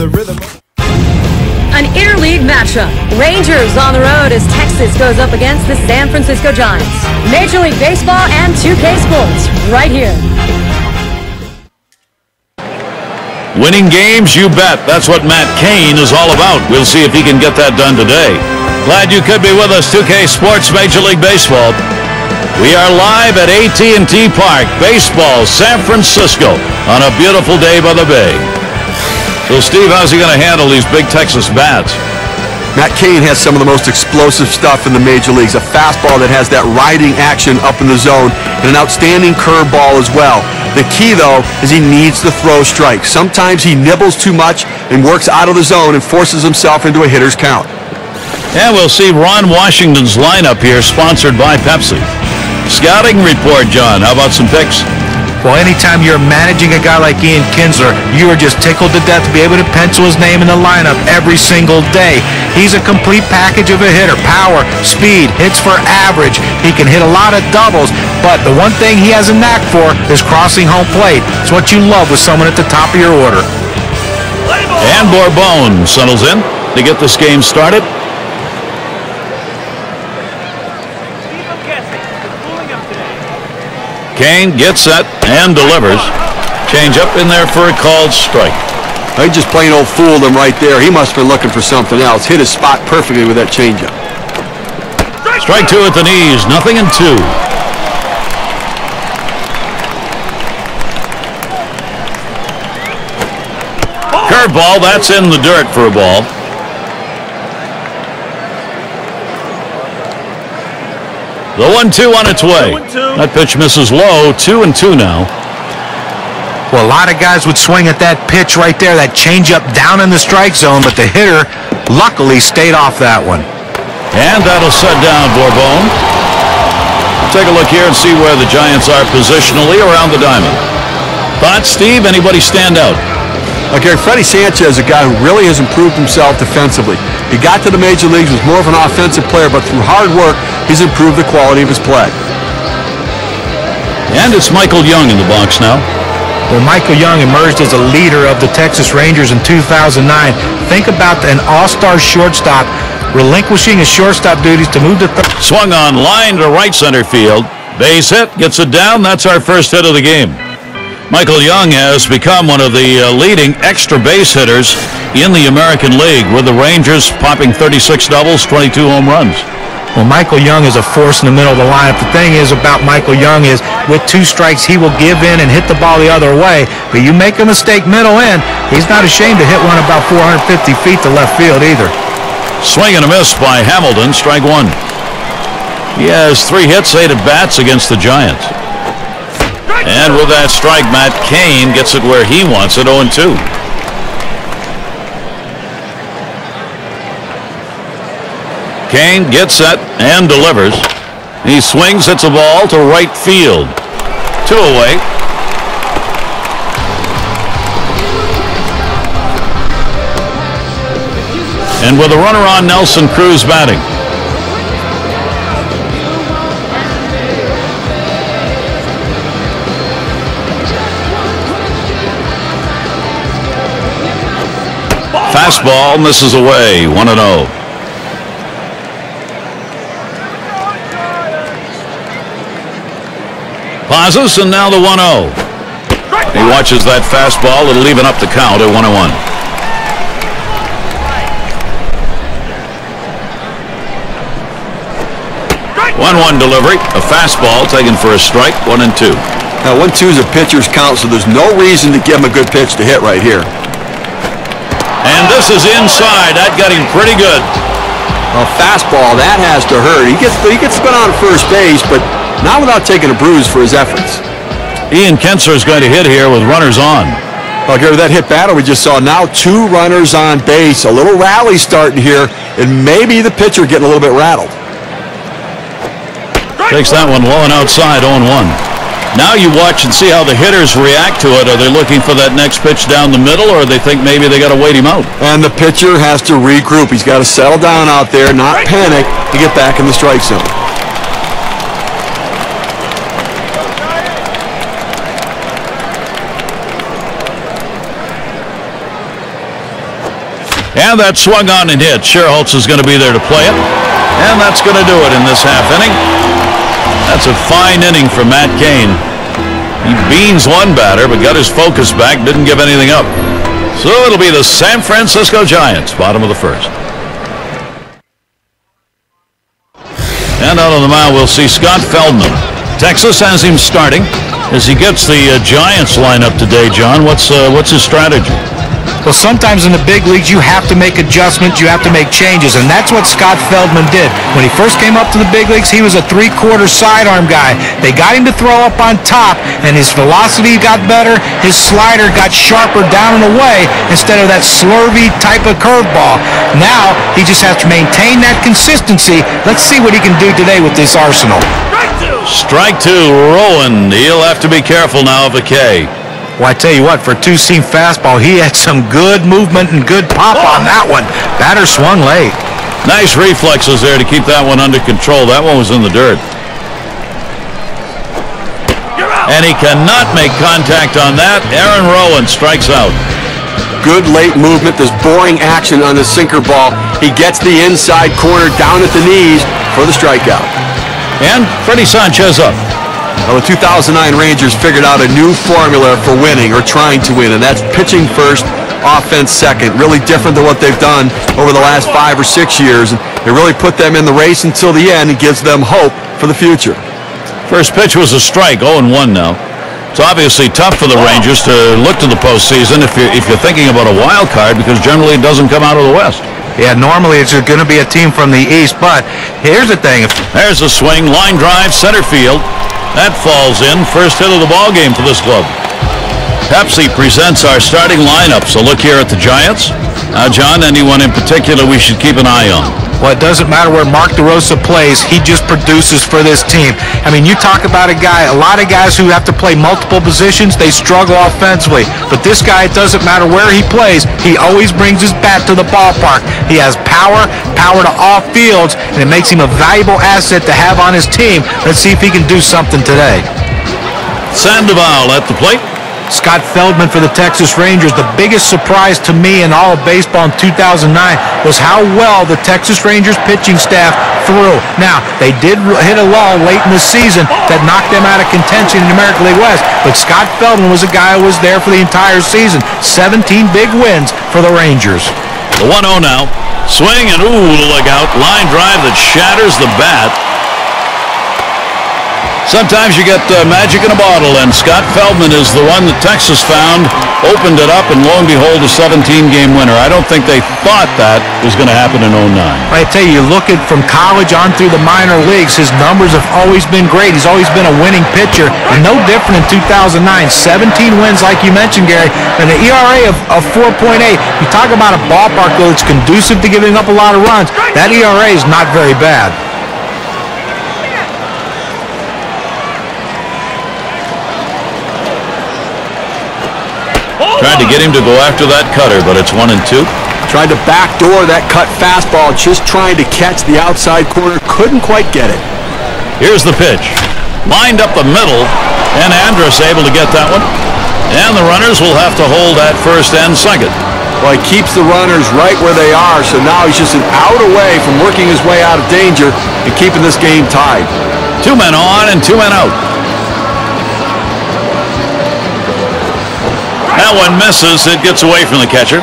The rhythm. An interleague matchup. Rangers on the road as Texas goes up against the San Francisco Giants. Major League Baseball and 2K Sports, right here. Winning games, you bet. That's what Matt Cain is all about. We'll see if he can get that done today. Glad you could be with us, 2K Sports Major League Baseball. We are live at AT&T Park, baseball, San Francisco, on a beautiful day by the bay. So, Steve, how's he going to handle these big Texas bats? Matt Cain has some of the most explosive stuff in the major leagues. A fastball that has that riding action up in the zone and an outstanding curveball as well. The key, though, is he needs to throw strikes. Sometimes he nibbles too much and works out of the zone and forces himself into a hitter's count. And we'll see Ron Washington's lineup here, sponsored by Pepsi. Scouting report, John. How about some picks? Well, anytime you're managing a guy like Ian Kinsler, you are just tickled to death to be able to pencil his name in the lineup every single day. He's a complete package of a hitter. Power, speed, hits for average. He can hit a lot of doubles, but the one thing he has a knack for is crossing home plate. It's what you love with someone at the top of your order. And Bourbon settles in to get this game started. Cain gets set and delivers. Change up in there for a called strike. He just plain old fooled him right there. He must have been looking for something else. Hit his spot perfectly with that changeup. Strike two at the knees, 0-2. Curveball, that's in the dirt for a ball. The 1-2 on its way. That pitch misses low, 2-2 now. Well, a lot of guys would swing at that pitch right there, that changeup down in the strike zone, but the hitter luckily stayed off that one. And that'll set down Bourbon. Take a look here and see where the Giants are positionally around the diamond. Thoughts, Steve? Anybody stand out? Okay, Freddie Sanchez is a guy who really has improved himself defensively. He got to the major leagues, was more of an offensive player, but through hard work, he's improved the quality of his play. And it's Michael Young in the box now. Well, Michael Young emerged as a leader of the Texas Rangers in 2009. Think about an all-star shortstop relinquishing his shortstop duties to move to third. Swung on line to right center field. Base hit, gets it down. That's our first hit of the game. Michael Young has become one of the leading extra base hitters in the American League, with the Rangers popping 36 doubles, 22 home runs. Well, Michael Young is a force in the middle of the lineup. The thing is about Michael Young is with 2 strikes, he will give in and hit the ball the other way. But you make a mistake middle in, he's not ashamed to hit one about 450 feet to left field either. Swing and a miss by Hamilton, strike one. He has 3 hits, 8 at-bats against the Giants. And with that strike, Matt Cain gets it where he wants it, 0-2. Cain gets set and delivers. He swings, hits a ball to right field. 2 away. And with a runner on, Nelson Cruz batting. Fastball misses away, 1-0. Pauses, and now the 1-0. He watches that fastball. It'll even up the count at 1-1. 1-1 delivery. A fastball taken for a strike, 1-2. Now, 1-2 is a pitcher's count, so there's no reason to give him a good pitch to hit right here. And this is inside. That got him pretty good. A fastball, that has to hurt. He gets spun on first base, but not without taking a bruise for his efforts. Ian Kinsler is going to hit here with runners on. Okay, with that hit batter we just saw, now 2 runners on base. A little rally starting here, and maybe the pitcher getting a little bit rattled. Takes that one low and outside, 0-1. Now you watch and see how the hitters react to it. Are they looking for that next pitch down the middle, or they think maybe they got to wait him out? And the pitcher has to regroup. He's got to settle down out there, not panic, to get back in the strike zone. And that swung on and hit. Scherholtz is going to be there to play it. And that's going to do it in this half inning. That's a fine inning for Matt Cain. He beans one batter, but got his focus back, didn't give anything up. So it'll be the San Francisco Giants, bottom of the first. And out on the mound, we'll see Scott Feldman. Texas has him starting as he gets the Giants lineup today, John. What's his strategy? Well, sometimes in the big leagues, you have to make adjustments, you have to make changes, and that's what Scott Feldman did. When he first came up to the big leagues, he was a three-quarter sidearm guy. They got him to throw up on top, and his velocity got better, his slider got sharper down and away instead of that slurvy type of curveball. Now, he just has to maintain that consistency. Let's see what he can do today with this arsenal. Strike two, Rowan. He'll have to be careful now of a K. Well, I tell you what, for a two-seam fastball, he had some good movement and good pop on that one. Batter swung late. Nice reflexes there to keep that one under control. That one was in the dirt. And he cannot make contact on that. Aaron Rowan strikes out. Good late movement. There's boring action on the sinker ball. He gets the inside corner down at the knees for the strikeout. And Freddie Sanchez up. Well, the 2009 Rangers figured out a new formula for winning, or trying to win, and that's pitching first, offense second. Really different than what they've done over the last 5 or 6 years. It really put them in the race until the end and gives them hope for the future. First pitch was a strike, 0-1 now. It's obviously tough for the Rangers to look to the postseason if you're thinking about a wild card, because generally it doesn't come out of the West. Yeah, normally it's going to be a team from the East, but here's the thing. There's a swing, line drive, center field. That falls in. First hit of the ball game for this club. Pepsi presents our starting lineup. So look here at the Giants. John, anyone in particular we should keep an eye on? Well, it doesn't matter where Mark DeRosa plays. He just produces for this team. I mean, you talk about a lot of guys who have to play multiple positions, they struggle offensively. But this guy, it doesn't matter where he plays, he always brings his bat to the ballpark. He has power to all fields, and it makes him a valuable asset to have on his team. Let's see if he can do something today. Sandoval at the plate. Scott Feldman for the Texas Rangers. The biggest surprise to me in all of baseball in 2009 was how well the Texas Rangers pitching staff threw. Now, they did hit a lull late in the season that knocked them out of contention in the American League West, but Scott Feldman was a guy who was there for the entire season. 17 big wins for the Rangers. The 1-0 now. Swing and look out. Line drive that shatters the bat. Sometimes you get magic in a bottle, and Scott Feldman is the one that Texas found, opened it up, and lo and behold, a 17-game winner. I don't think they thought that was going to happen in 2009. I tell you, look at from college on through the minor leagues, his numbers have always been great. He's always been a winning pitcher, and no different in 2009. 17 wins, like you mentioned, Gary, and an ERA of 4.8. You talk about a ballpark that's conducive to giving up a lot of runs. That ERA is not very bad. Tried to get him to go after that cutter, but it's 1-2. Tried to backdoor that cut fastball, just trying to catch the outside corner. Couldn't quite get it. Here's the pitch. Lined up the middle, and Andrus able to get that one. And the runners will have to hold at first and second. Well, he keeps the runners right where they are, so now he's just an out away from working his way out of danger and keeping this game tied. 2 men on and 2 men out. That one misses. It gets away from the catcher.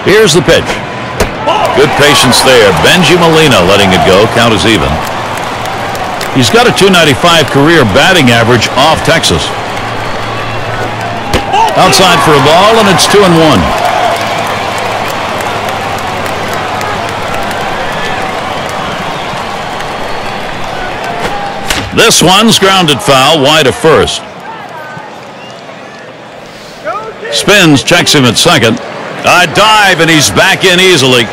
Here's the pitch. Good patience there. Benji Molina letting it go. Count is even. He's got a .295 career batting average off Texas. Outside for a ball, and it's 2-1. This one's grounded foul, wide of first. Spins, checks him at second. A dive, and he's back in easily.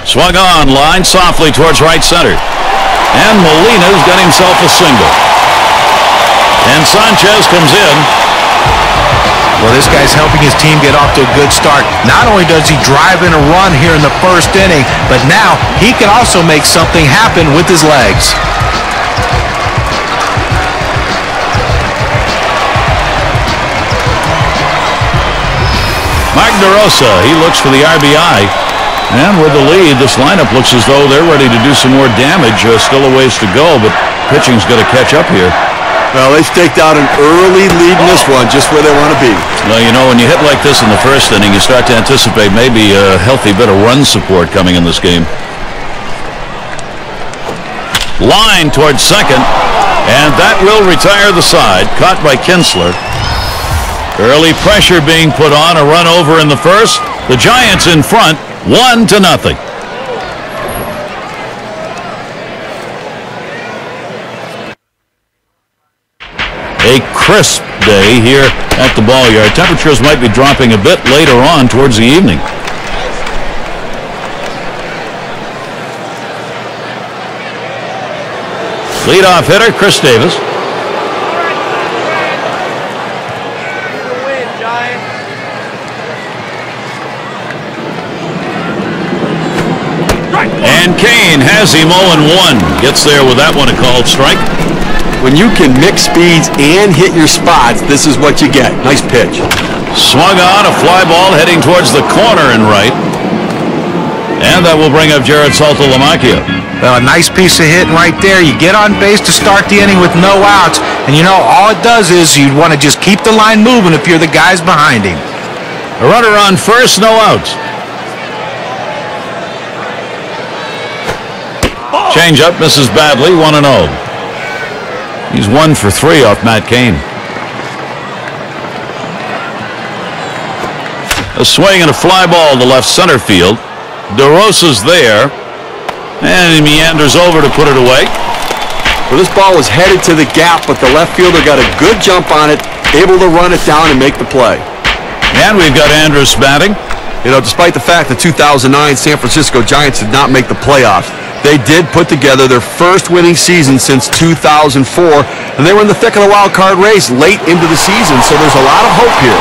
Swung on, line softly towards right center. And Molina's got himself a single. And and Sanchez comes in. Well, this guy's helping his team get off to a good start. Not only does he drive in a run here in the first inning, but now he can also make something happen with his legs. Mark DeRosa, he looks for the RBI. And with the lead, this lineup looks as though they're ready to do some more damage. Still a ways to go, but pitching's got to catch up here. Well, they staked out an early lead in this one, just where they want to be. Well, you know, when you hit like this in the first inning, you start to anticipate maybe a healthy bit of run support coming in this game. Line towards second, and that will retire the side. Caught by Kinsler. Early pressure being put on, a run over in the first. The Giants in front, 1-0. A crisp day here at the ball yard. Temperatures might be dropping a bit later on towards the evening. Leadoff hitter, Chris Davis. And Kane has him 0-1. Gets there with that one, a called strike. When you can mix speeds and hit your spots, this is what you get. Nice pitch. Swung on, a fly ball heading towards the corner and right. And that will bring up Jared Saltalamacchia. Well, a nice piece of hitting right there. You get on base to start the inning with no outs. And you know, all it does is you'd want to just keep the line moving if you're the guys behind him. A runner on first, no outs. Change up, misses badly, 1-0. He's 1 for 3 off Matt Cain. A swing and a fly ball to left center field. DeRosa's there, and he meanders over to put it away. Well, this ball was headed to the gap, but the left fielder got a good jump on it, able to run it down and make the play. And we've got Andrus batting. You know, despite the fact the 2009 San Francisco Giants did not make the playoffs, they did put together their first winning season since 2004, and they were in the thick of the wild card race late into the season, so there's a lot of hope here.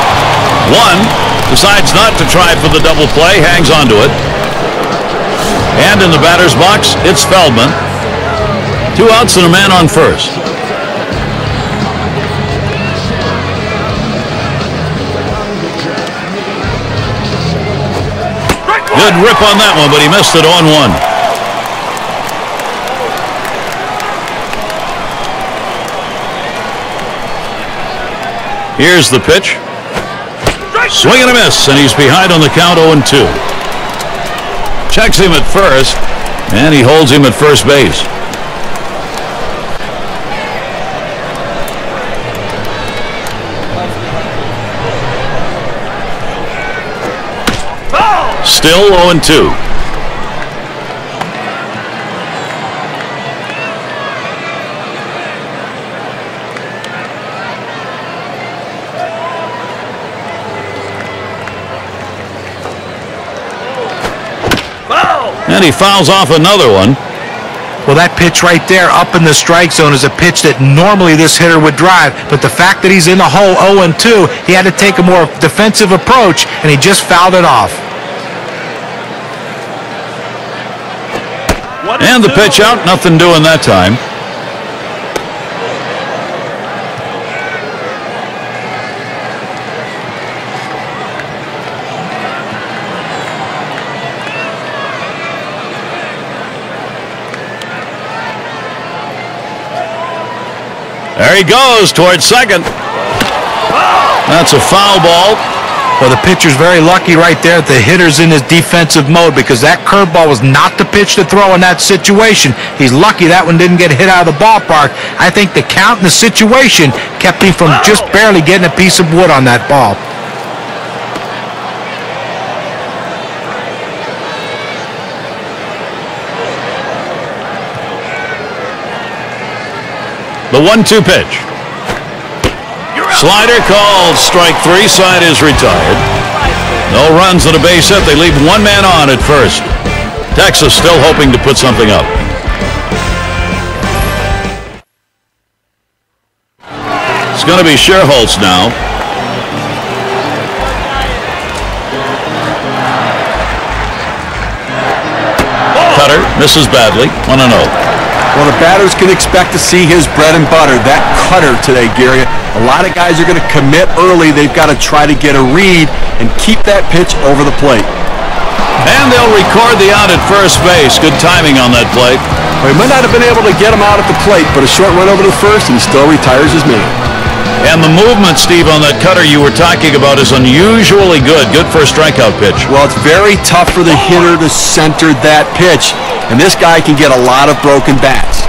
One decides not to try for the double play, hangs onto it. And in the batter's box, it's Feldman. 2 outs and a man on first. Good rip on that one, but he missed it on 1. Here's the pitch. Swing and a miss, and he's behind on the count 0-2. Checks him at first, and he holds him at first base. Still 0-2. And he fouls off another one. Well, that pitch right there up in the strike zone is a pitch that normally this hitter would drive, but the fact that he's in the hole 0-2, he had to take a more defensive approach, and he just fouled it off. And the pitch out, nothing doing that time. There he goes towards second. That's a foul ball. Well, the pitcher's very lucky right there that the hitter's in his defensive mode, because that curveball was not the pitch to throw in that situation. He's lucky that one didn't get hit out of the ballpark. I think the count and the situation kept him from just barely getting a piece of wood on that ball. The 1-2 pitch. Slider called strike 3. Side is retired. No runs on a base hit. They leave one man on at first. Texas still hoping to put something up. It's going to be Sherholtz now. Cutter misses badly. 1-0. Well, the batters can expect to see his bread and butter, that cutter today, Gary. A lot of guys are going to commit early. They've got to try to get a read and keep that pitch over the plate. And they'll record the out at first base. Good timing on that play. Well, he might not have been able to get him out at the plate, but a short run over to first, and he still retires his man. And the movement, Steve, on that cutter you were talking about is unusually good. Good for a strikeout pitch. Well, it's very tough for the hitter to center that pitch, and this guy can get a lot of broken bats.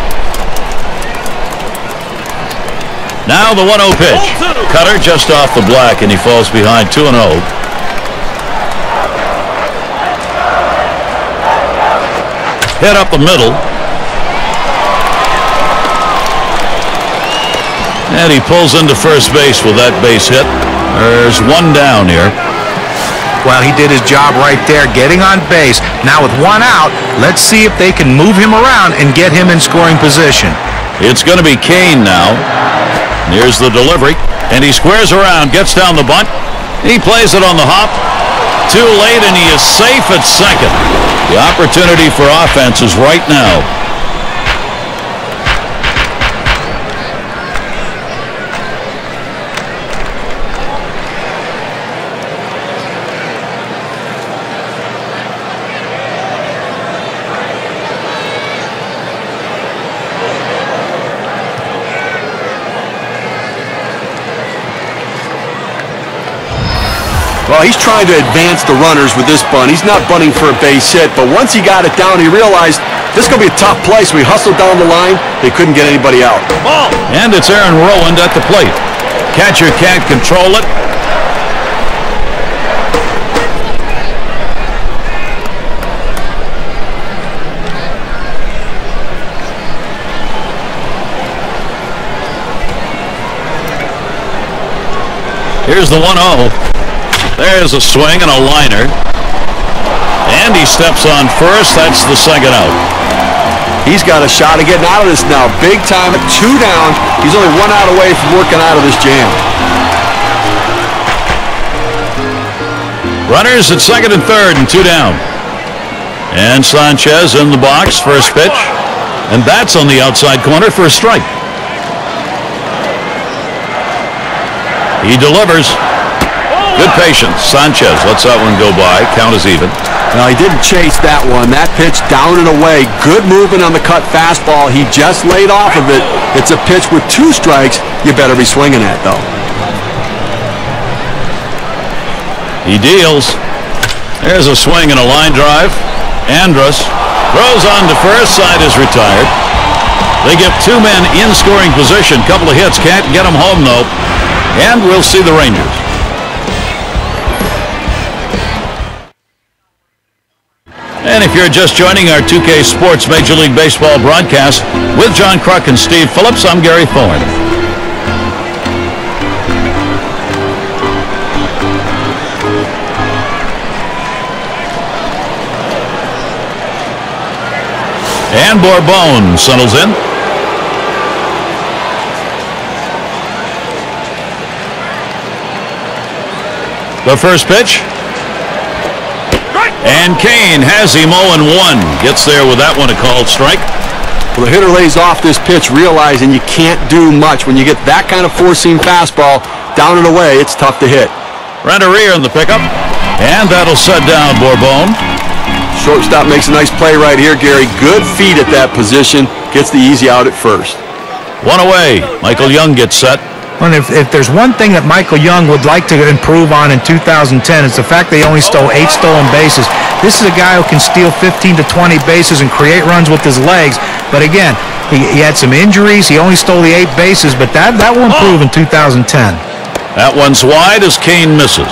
Now the 1-0 pitch. Cutter just off the black, and he falls behind 2-0. Hit up the middle. And he pulls into first base with that base hit. There's one down here. Well, he did his job right there, getting on base. Now with one out, let's see if they can move him around and get him in scoring position. It's going to be Kane now. Here's the delivery. And he squares around, gets down the bunt. He plays it on the hop. Too late, and he is safe at second. The opportunity for offense is right now. Well, he's trying to advance the runners with this bunt. He's not bunting for a base hit, but once he got it down, he realized this is going to be a tough play, so he hustled down the line. They couldn't get anybody out. Ball. And it's Aaron Rowand at the plate. Catcher can't control it. Here's the 1-0. There's a swing and a liner. And he steps on first. That's the second out. He's got a shot of getting out of this now. Big time at 2 down. He's only 1 out away from working out of this jam. Runners at second and third and 2 down. And Sanchez in the box. First pitch. And that's on the outside corner for a strike. He delivers. Good patience. Sanchez lets that one go by. Count is even. Now, he didn't chase that one. That pitch down and away. Good movement on the cut fastball. He just laid off of it. It's a pitch with 2 strikes. You better be swinging at, though. He deals. There's a swing and a line drive. Andrus throws on to first. Side is retired. They get 2 men in scoring position. Couple of hits. Can't get them home, though. And we'll see the Rangers. And if you're just joining our 2K Sports Major League Baseball broadcast with John Kruk and Steve Phillips, I'm Gary Thorne. And Bourbon settles in. The first pitch. And Kane has him 0-1. Gets there with that one, a called strike. Well, the hitter lays off this pitch, realizing you can't do much. When you get that kind of four-seam fastball down and away, it's tough to hit. Renteria in the pickup. And that'll set down Bourbon. Shortstop makes a nice play right here, Gary. Good feet at that position. Gets the easy out at first. 1 away. Michael Young gets set. Well, if there's one thing that Michael Young would like to improve on in 2010, it's the fact that he only stole 8 stolen bases. This is a guy who can steal 15 to 20 bases and create runs with his legs. But again, he had some injuries. He only stole the 8 bases, but that will improve in 2010. That one's wide as Kane misses.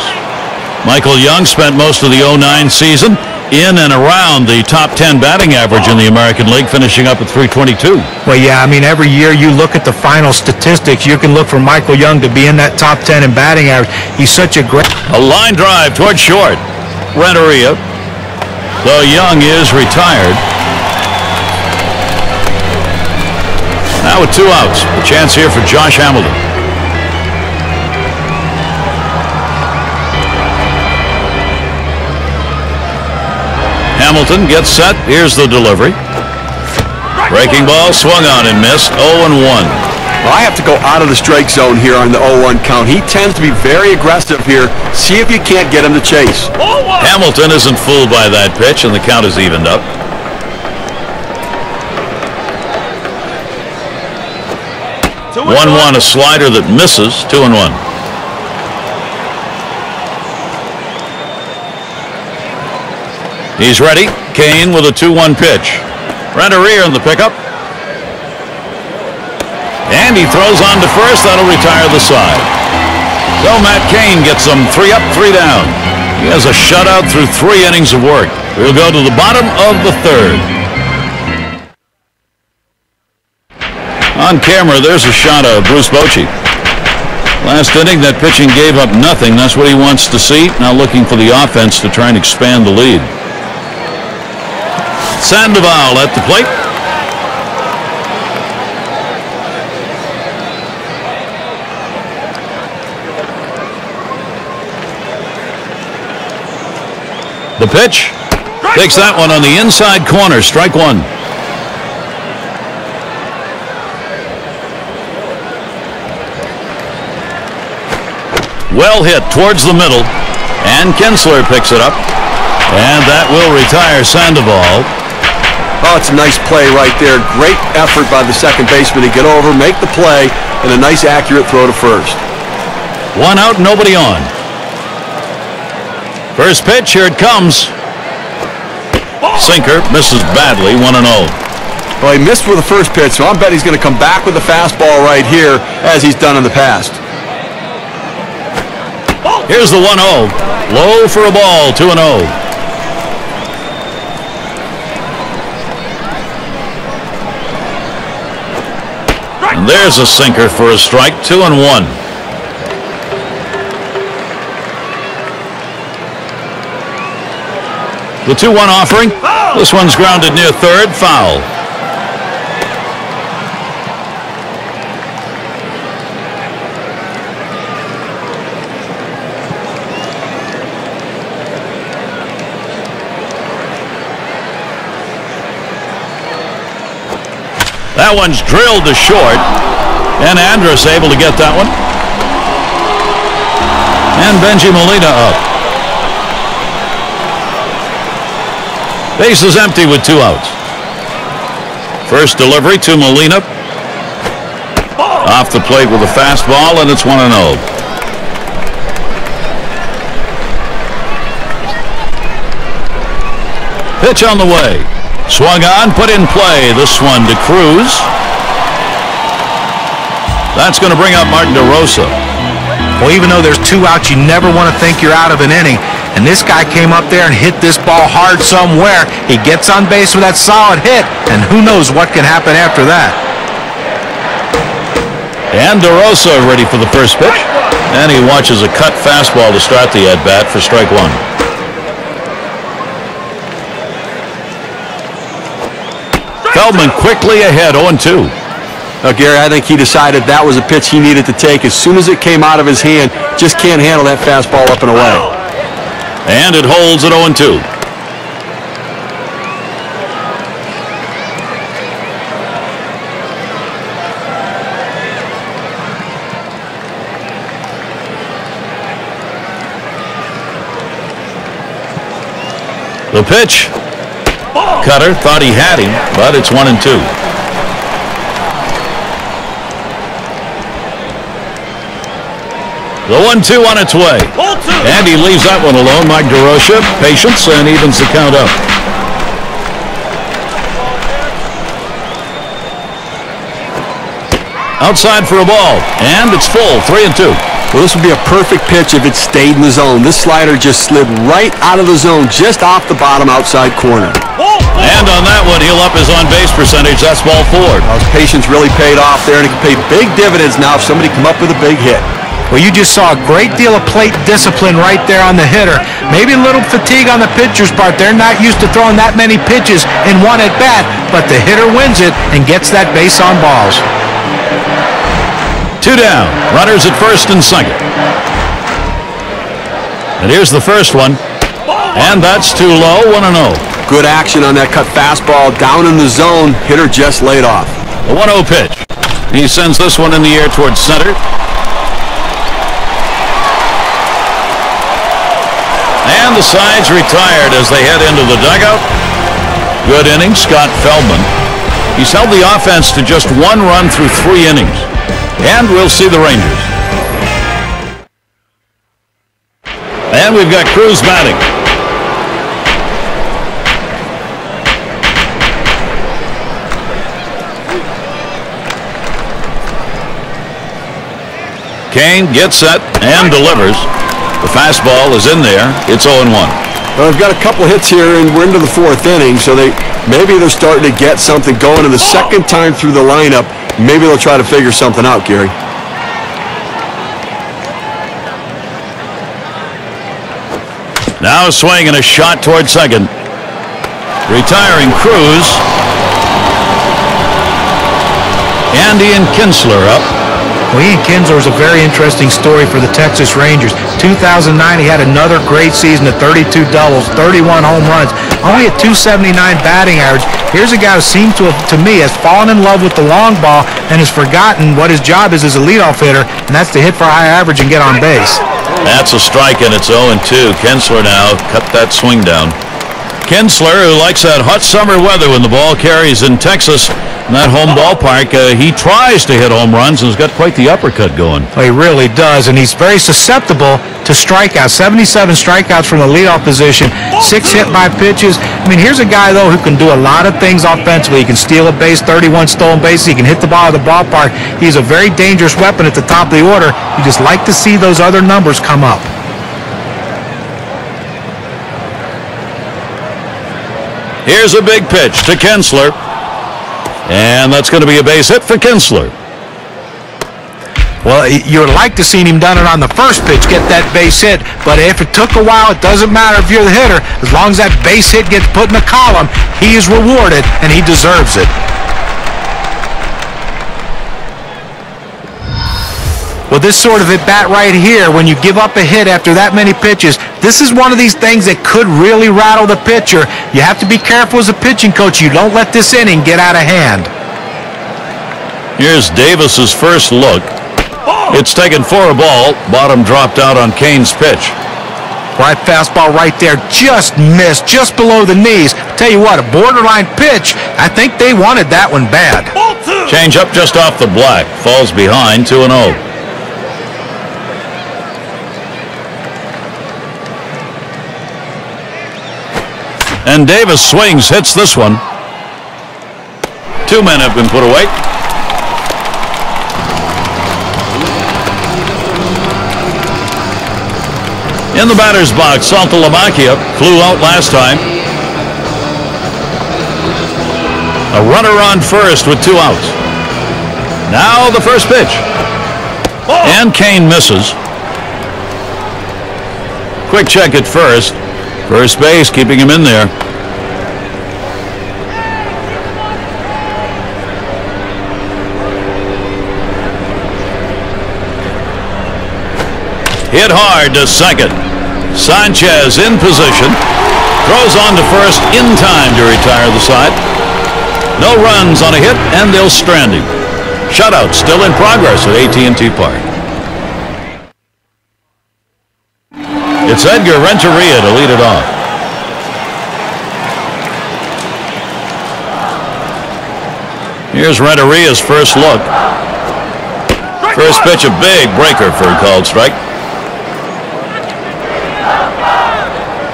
Michael Young spent most of the 09 season in and around the top 10 batting average in the American League, finishing up at .322. Well, yeah, I mean, every year you look at the final statistics, you can look for Michael Young to be in that top 10 in batting average. He's such a great... A line drive toward short. Renteria. Though Young is retired. Now with 2 outs. A chance here for Josh Hamilton. Hamilton gets set. Here's the delivery. Breaking ball swung on and missed. 0-1. Well, I have to go out of the strike zone here on the 0-1 count. He tends to be very aggressive here. See if you can't get him to chase. Hamilton isn't fooled by that pitch, and the count is evened up. 1-1, a slider that misses. 2-1. He's ready. Cain with a 2-1 pitch. Renteria in the pickup. And he throws on to first. That'll retire the side. So Matt Cain gets them 3 up, 3 down. He has a shutout through 3 innings of work. We'll go to the bottom of the 3rd. On camera, there's a shot of Bruce Bochy. Last inning, that pitching gave up nothing. That's what he wants to see. Now looking for the offense to try and expand the lead. Sandoval at the plate. The pitch. Takes that one on the inside corner. Strike 1. Well hit towards the middle, and Kinsler picks it up, and that will retire Sandoval. Oh, it's a nice play right there. Great effort by the second baseman to get over, make the play, and a nice accurate throw to first. 1 out, nobody on. First pitch, here it comes. Sinker misses badly, 1-0. Well, he missed with the first pitch, so I bet he's going to come back with the fastball right here, as he's done in the past. Here's the 1-0. Low for a ball, 2-0. And there's a sinker for a strike, 2-1. The 2-1 offering. This one's grounded near third, foul. That one's drilled to short, and Andrus able to get that one. And Benji Molina up. Base is empty with 2 outs. First delivery to Molina. Off the plate with a fastball, and it's 1-0. Pitch on the way. Swung on, put in play. This one to Cruz. That's going to bring up Martin DeRosa. Well, even though there's 2 outs, you never want to think you're out of an inning. And this guy came up there and hit this ball hard somewhere. He gets on base with that solid hit, and who knows what can happen after that. And DeRosa ready for the first pitch. And he watches a cut fastball to start the at-bat for strike 1. Feldman quickly ahead, 0-2. Now, Gary, I think he decided that was a pitch he needed to take. As soon as it came out of his hand, just can't handle that fastball up and away. And it holds at 0-2. The pitch. Cutter thought he had him, but it's 1-2. The 1-2 on its way. And he leaves that one alone. Mike DeRosa, patience, and evens the count up. Outside for a ball, and it's full, 3-2. Well, this would be a perfect pitch if it stayed in the zone. This slider just slid right out of the zone, just off the bottom outside corner. And on that one, he'll up his on-base percentage. That's ball 4. Well, his patience really paid off there, and it can pay big dividends now if somebody come up with a big hit. Well, you just saw a great deal of plate discipline right there on the hitter. Maybe a little fatigue on the pitcher's part. They're not used to throwing that many pitches in one at-bat, but the hitter wins it and gets that base on balls. 2 down. Runners at first and second. And here's the first one. And that's too low, 1-0. Good action on that cut fastball. Down in the zone. Hitter just laid off. A 1-0 pitch. He sends this one in the air towards center. And the side's retired as they head into the dugout. Good inning, Scott Feldman. He's held the offense to just 1 run through 3 innings. And we'll see the Rangers. And we've got Cruz batting. Kane gets set and delivers. The fastball is in there. It's 0-1. Well, they've got a couple hits here, and we're into the 4th inning, so maybe they're starting to get something going. And the second time through the lineup, maybe they'll try to figure something out, Gary. Now a swing and a shot toward second. Retiring Cruz. And Ian Kinsler up. Well, Ian Kinsler is a very interesting story for the Texas Rangers. 2009, he had another great season at 32 doubles, 31 home runs, only a 279 batting average. Here's a guy who seems to me, has fallen in love with the long ball and has forgotten what his job is as a leadoff hitter, and that's to hit for high average and get on base. That's a strike, and it's 0-2. Kinsler now cut that swing down. Kinsler, who likes that hot summer weather when the ball carries in Texas, in that home ballpark, he tries to hit home runs and has got quite the uppercut going. Well, he really does, and he's very susceptible to strikeouts. 77 strikeouts from the leadoff position, 6 hit by pitches. I mean, here's a guy, though, who can do a lot of things offensively. He can steal a base, 31 stolen bases. He can hit the ball out of the ballpark. He's a very dangerous weapon at the top of the order. You just like to see those other numbers come up. Here's a big pitch to Kinsler. And that's going to be a base hit for Kinsler. Well, you would like to see him done it on the first pitch, get that base hit. But if it took a while, it doesn't matter if you're the hitter. As long as that base hit gets put in the column, he is rewarded, and he deserves it. Well, this sort of at-bat right here, when you give up a hit after that many pitches, this is one of these things that could really rattle the pitcher. You have to be careful as a pitching coach. You don't let this inning get out of hand. Here's Davis's first look. It's taken for a ball. Bottom dropped out on Kane's pitch. Right fastball right there, just missed, just below the knees. Tell you what, a borderline pitch. I think they wanted that one bad. Change up just off the black. Falls behind, 2-0. And Davis swings, hits this one. 2 men have been put away. In the batter's box, Saltalamacchia flew out last time. A runner on first with 2 outs. Now the first pitch. And Kane misses. Quick check at first. First base keeping him in there. Hit hard to second. Sanchez in position. Throws on to first in time to retire the side. No runs on a hit, and they'll strand him. Shutout still in progress at AT&T Park. It's Edgar Renteria to lead it off. Here's Renteria's first look. First pitch, a big breaker for a called strike.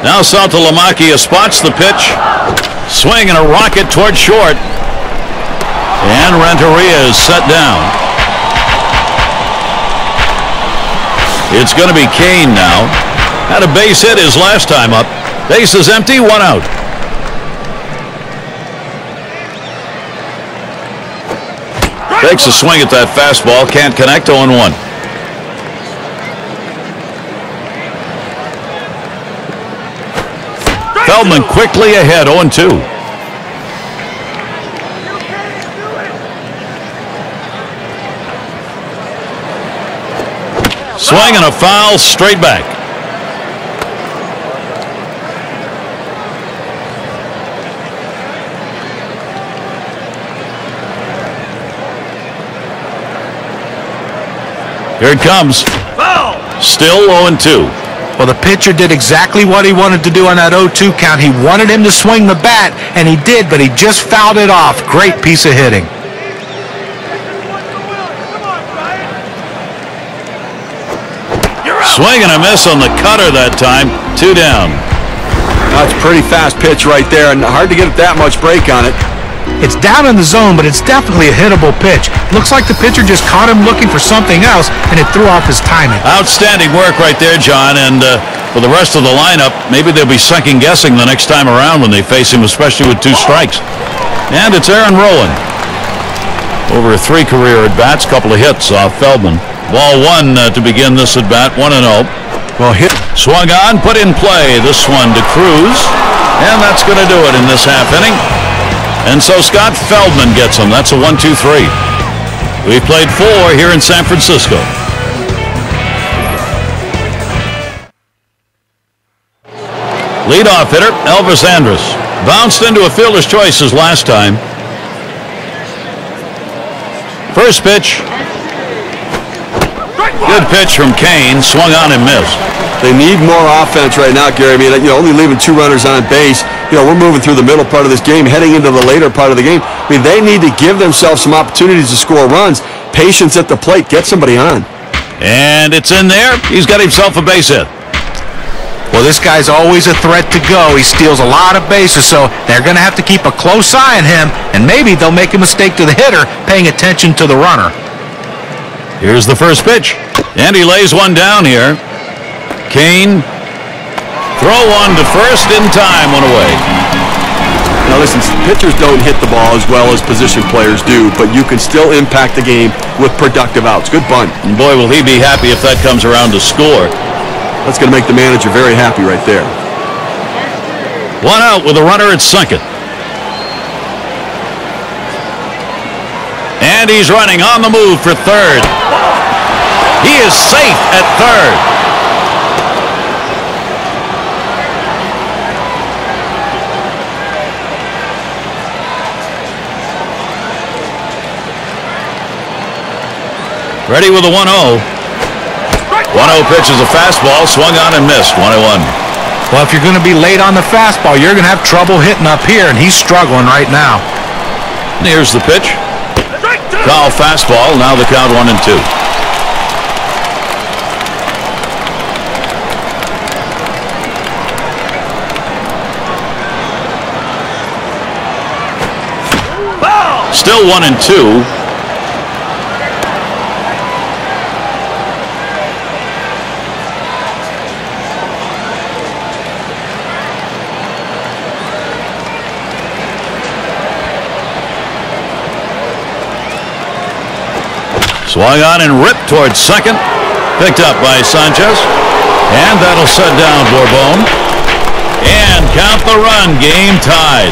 Now Saltalamacchia spots the pitch. Swing and a rocket toward short. And Renteria is set down. It's going to be Kane now. Had a base hit his last time up. Base is empty, 1 out. Takes a swing at that fastball, can't connect, 0-1. Feldman quickly ahead, 0-2. Swing and a foul, straight back. Here it comes. Still 0-2. Well, the pitcher did exactly what he wanted to do on that 0-2 count. He wanted him to swing the bat, and he did, but he just fouled it off. Great piece of hitting. Swing and a miss on the cutter that time. 2 down. That's a pretty fast pitch right there, and hard to get that much break on it. It's down in the zone, but it's definitely a hittable pitch. Looks like the pitcher just caught him looking for something else, and it threw off his timing. Outstanding work right there, John. And for the rest of the lineup, maybe they'll be second-guessing the next time around when they face him, especially with 2 strikes. And it's Aaron Rowand. Over 3 career at-bats, couple of hits off Feldman. Ball 1 to begin this at-bat, 1-0. Well, hit. Swung on, put in play. This one to Cruz. And that's going to do it in this half inning. And so Scott Feldman gets him. That's a 1-2-3. We've played 4 here in San Francisco. Leadoff hitter, Elvis Andrus. Bounced into a fielder's choices last time. First pitch. Good pitch from Kane. Swung on and missed. They need more offense right now, Gary. I mean, only leaving 2 runners on base. We're moving through the middle part of this game, heading into the later part of the game. I mean, they need to give themselves some opportunities to score runs. Patience at the plate. Get somebody on. And it's in there. He's got himself a base hit. Well, this guy's always a threat to go. He steals a lot of bases, so they're going to have to keep a close eye on him, and maybe they'll make a mistake to the hitter paying attention to the runner. Here's the first pitch. And he lays one down here. Kane. Throw one to first in time. One away. Now listen, pitchers don't hit the ball as well as position players do, but you can still impact the game with productive outs. Good bunt. And boy, will he be happy if that comes around to score. That's going to make the manager very happy right there. 1 out with a runner at second. And he's running on the move for third. He is safe at third. Ready with a 1-0. 1-0 pitch is a fastball, swung on and missed. 1-1. Well, if you're going to be late on the fastball, you're going to have trouble hitting up here, and he's struggling right now. And here's the pitch. Foul fastball, now the count 1-2. Still 1-2. Swung on and ripped towards second. Picked up by Sanchez. And that'll set down Bourbon. And count the run. Game tied.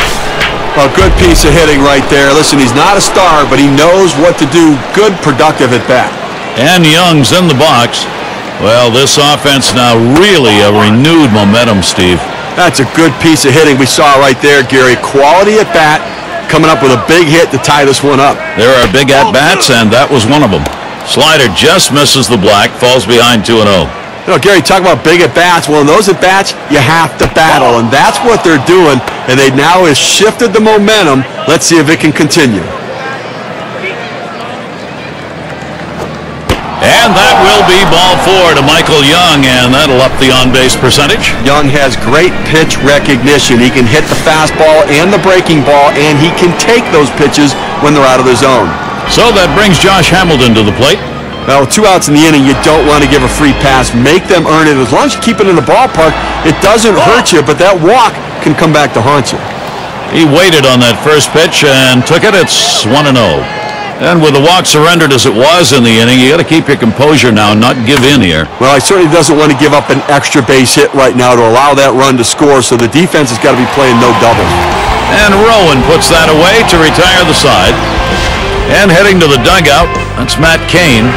A good piece of hitting right there. Listen, he's not a star, but he knows what to do. Good, productive at bat. And Young's in the box. Well, this offense now really a renewed momentum, Steve. That's a good piece of hitting we saw right there, Gary. Quality at bat, coming up with a big hit to tie this one up. There are big at-bats, and that was one of them. Slider just misses the black, falls behind 2-0. Gary, talk about big at-bats. Well, in those at-bats, you have to battle, and that's what they're doing, and they now have shifted the momentum. Let's see if it can continue. And that will be ball 4 to Michael Young, and that'll up the on-base percentage. Young has great pitch recognition. He can hit the fastball and the breaking ball, and he can take those pitches when they're out of the zone. So that brings Josh Hamilton to the plate. Well, 2 outs in the inning, you don't want to give a free pass. Make them earn it. As long as you keep it in the ballpark, it doesn't hurt you, but that walk can come back to haunt you. He waited on that first pitch and took it. It's 1-0. And with the walk surrendered as it was in the inning, you got to keep your composure now and not give in here. Well, he certainly doesn't want to give up an extra base hit right now to allow that run to score, so the defense has got to be playing no doubles. And Rowan puts that away to retire the side. And heading to the dugout, that's Matt Cain.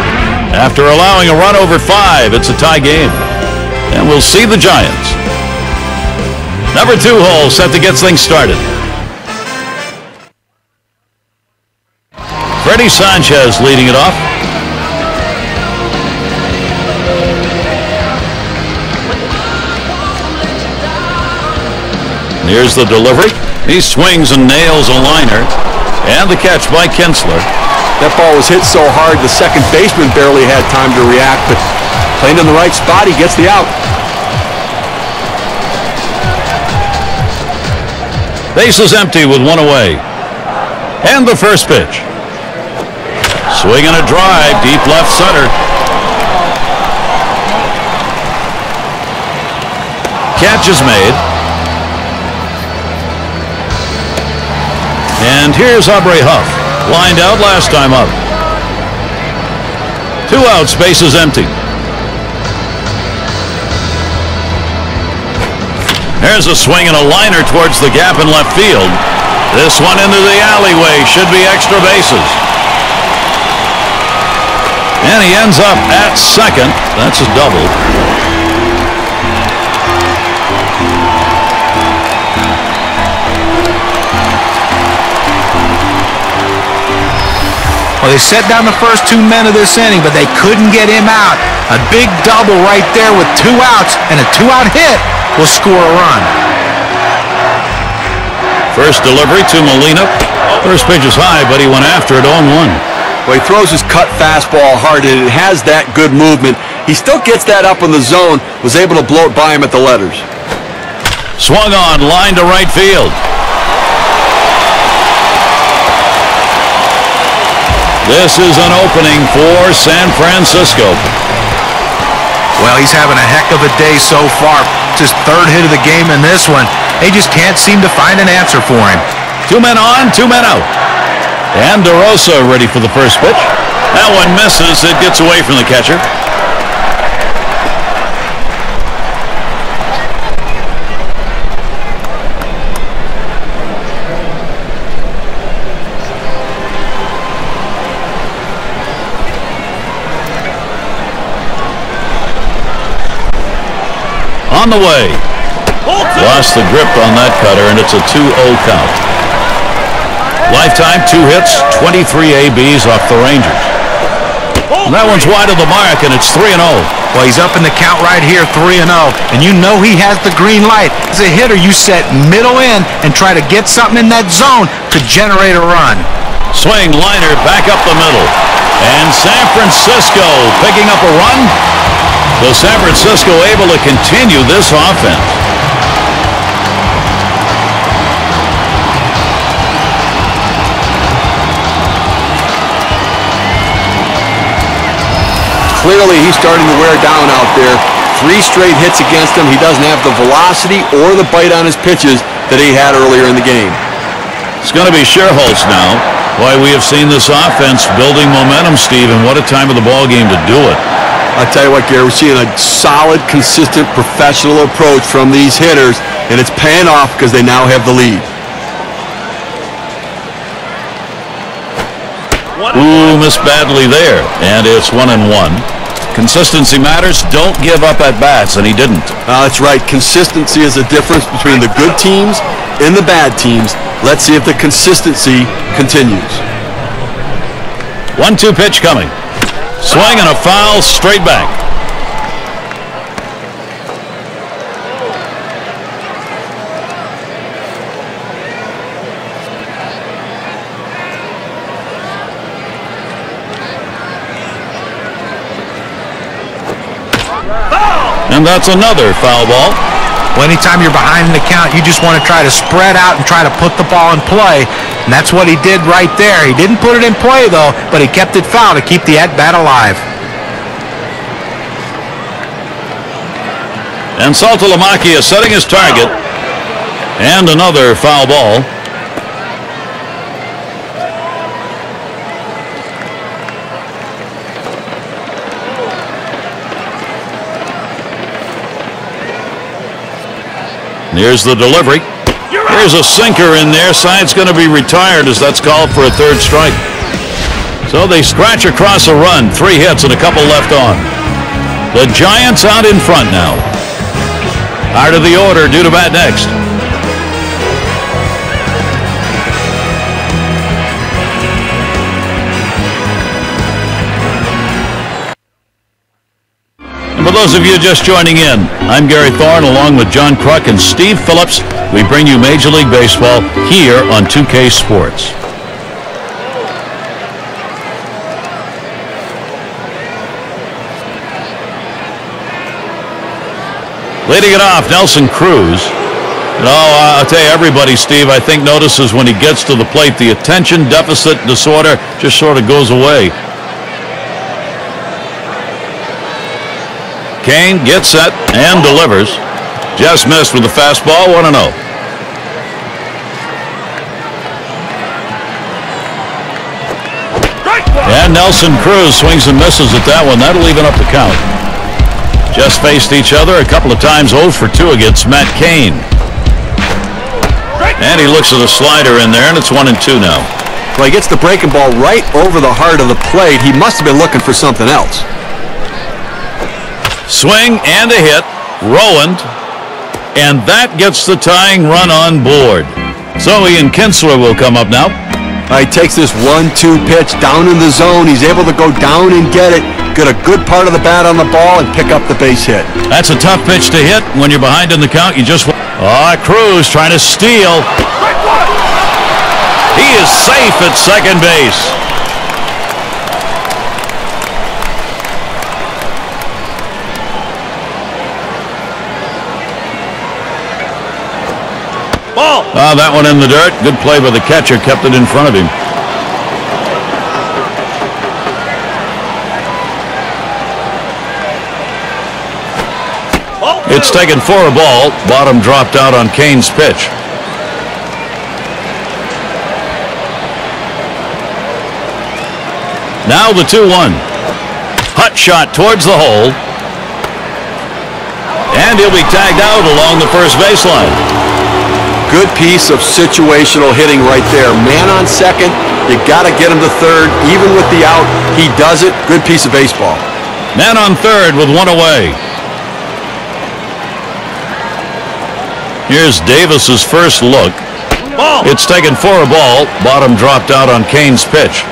After allowing a run over 5, it's a tie game. And we'll see the Giants. Number 2 hole set to get things started. Freddie Sanchez leading it off. Here's the delivery. He swings and nails a liner. And the catch by Kinsler. That ball was hit so hard the second baseman barely had time to react, but playing in the right spot, he gets the out. Base is empty with one away. And the first pitch. Swing and a drive, deep left center. Catch is made. And here's Aubrey Huff. Lined out last time up. 2 outs, base is empty. There's a swing and a liner towards the gap in left field. This one into the alleyway. Should be extra bases. And he ends up at second. That's a double. Well, they set down the first 2 men of this inning, but they couldn't get him out. A big double right there with 2 outs, and a 2-out hit will score a run. First delivery to Molina. First pitch is high, but he went after it 0-1. Well, he throws his cut fastball hard, and it has that good movement. He still gets that up in the zone, was able to blow it by him at the letters. Swung on, line to right field. This is an opening for San Francisco. Well, he's having a heck of a day so far. It's his 3rd hit of the game in this one. They just can't seem to find an answer for him. 2 men on, 2 men out. And DeRosa ready for the first pitch. That one misses. It gets away from the catcher. On the way. Lost the grip on that cutter, and it's a 2-0 count. Lifetime 2 hits, 23 ABs off the Rangers. And that one's wide of the mark, and it's 3-0. Well, he's up in the count right here, 3-0, and you know he has the green light. As a hitter, you set middle in and try to get something in that zone to generate a run. Swing, liner, back up the middle. And San Francisco picking up a run. So San Francisco able to continue this offense. Clearly, he's starting to wear down out there. 3 straight hits against him. He doesn't have the velocity or the bite on his pitches that he had earlier in the game. It's going to be Scherholz now. Why, we have seen this offense building momentum, Steve, and what a time of the ball game to do it. I'll tell you what, Gary, we're seeing a solid, consistent, professional approach from these hitters, and it's paying off because they now have the lead. Ooh, missed badly there, and it's 1-1. Consistency matters. Don't give up at bats, and he didn't. That's right. Consistency is the difference between the good teams and the bad teams. Let's see if the consistency continues. 1-2 pitch coming. Swing and a foul straight back. And that's another foul ball. Well, anytime you're behind in the count, you just want to try to spread out and try to put the ball in play. And that's what he did right there. He didn't put it in play, though, but he kept it foul to keep the at-bat alive. And Saltalamacchia is setting his target. And another foul ball. Here's the delivery. Here's a sinker in there. Side's going to be retired as that's called for a 3rd strike. So they scratch across a run. 3 hits and a couple left on. The Giants out in front now. Out of the order, due to bat next. For those of you just joining in, I'm Gary Thorne along with John Kruk and Steve Phillips. We bring you Major League Baseball here on 2K Sports. Leading it off, Nelson Cruz. I'll tell you, everybody, Steve, I think notices when he gets to the plate, the attention deficit disorder just sort of goes away. Kane gets set and delivers. Just missed with the fastball, 1-0. And Nelson Cruz swings and misses at that one. That'll even up the count. Just faced each other a couple of times, 0 for 2 against Matt Cain. And he looks at a slider in there, and it's 1-2 now. Well, he gets the breaking ball right over the heart of the plate. He must have been looking for something else. Swing and a hit. Rowand. And that gets the tying run on board. So Ian Kinsler will come up now. He takes this 1-2 pitch down in the zone. He's able to go down and get it, get a good part of the bat on the ball, and pick up the base hit. That's a tough pitch to hit when you're behind in the count. You just... Cruz trying to steal. He is safe at second base. Ball. That one in the dirt. Good play by the catcher. Kept it in front of him. It's taken for a ball. Bottom dropped out on Kane's pitch. Now the 2-1. Hut shot towards the hole. And he'll be tagged out along the first baseline. Good piece of situational hitting right there. Man on second. You got to get him to third. Even with the out, he does it. Good piece of baseball. Man on third with one away. Here's Davis's first look. Ball. It's taken for a ball. Bottom dropped out on Kane's pitch.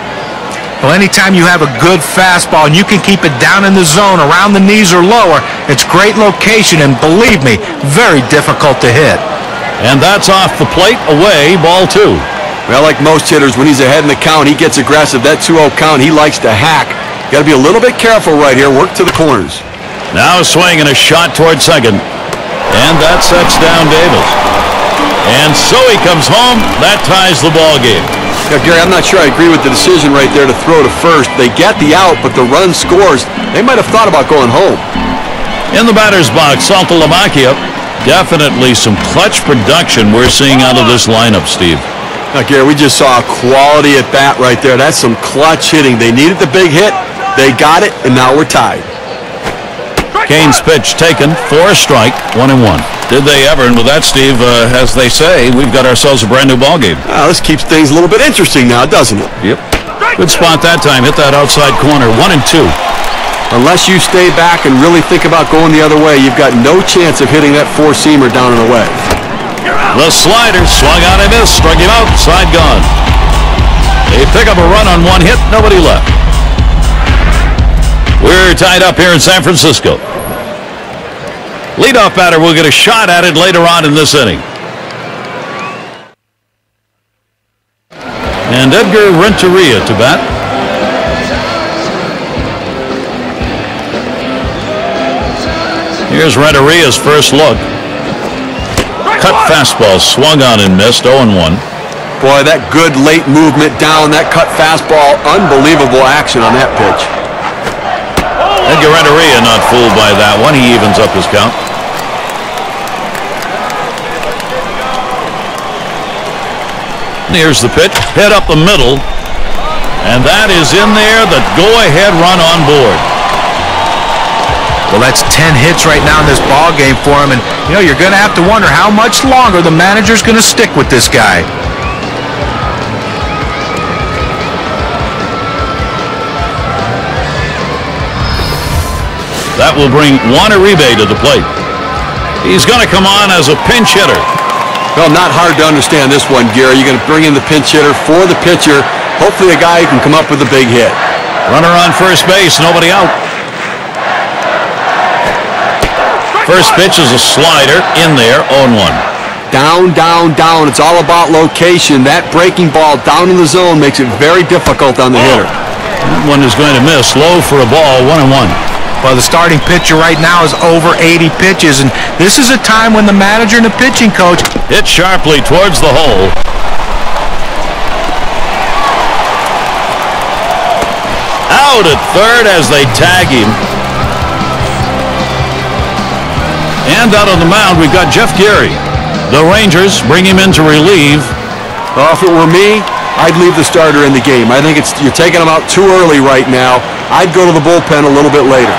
Well, anytime you have a good fastball and you can keep it down in the zone around the knees or lower, it's great location and, believe me, very difficult to hit. And that's off the plate, away, ball 2. Well, like most hitters, when he's ahead in the count, he gets aggressive. That 2-0 count, he likes to hack. Got to be a little bit careful right here. Work to the corners. Now a swing and a shot toward second. And that sets down Davis. And so he comes home. That ties the ball game. Yeah, Gary, I'm not sure I agree with the decision right there to throw to first. They get the out, but the run scores. They might have thought about going home. In the batter's box, Saltalamacchia. Definitely some clutch production we're seeing out of this lineup, Steve. Now, Gary, we just saw a quality at bat right there. That's some clutch hitting. They needed the big hit. They got it, and now we're tied. Kane's pitch taken for a strike, 1-1. Did they ever? And with that, Steve, as they say, we've got ourselves a brand new ball game. This keeps things a little bit interesting now, doesn't it? Yep. Good spot that time. Hit that outside corner, 1-2. Unless you stay back and really think about going the other way, you've got no chance of hitting that four-seamer down and away. The slider swung on and missed, struck him out, side gone. They pick up a run on one hit, nobody left. We're tied up here in San Francisco. Leadoff batter will get a shot at it later on in this inning. And Edgar Renteria to bat. Here's Renteria's first look. Cut fastball swung on and missed, 0-1. Boy, that good late movement down, that cut fastball, unbelievable action on that pitch. Edgar Renteria not fooled by that one. He evens up his count. Here's the pitch. Hit up the middle. And that is in there. The go-ahead run on board. Well, that's 10 hits right now in this ball game for him. And, you're going to have to wonder how much longer the manager's going to stick with this guy. That will bring Juan Uribe to the plate. He's going to come on as a pinch hitter. Well, not hard to understand this one, Gary. You're going to bring in the pinch hitter for the pitcher. Hopefully a guy who can come up with a big hit. Runner on first base, nobody out. First pitch is a slider in there, 0-1. Down, down, down. It's all about location. That breaking ball down in the zone makes it very difficult on the hitter. That one is going to miss. Low for a ball, 1-1. Well, the starting pitcher right now is over 80 pitches, and this is a time when the manager and the pitching coach hit sharply towards the hole. Out at third as they tag him. And out on the mound, we've got Jeff Gary. The Rangers bring him in to relieve. Well, if it were me, I'd leave the starter in the game. I think you're taking him out too early right now. I'd go to the bullpen a little bit later.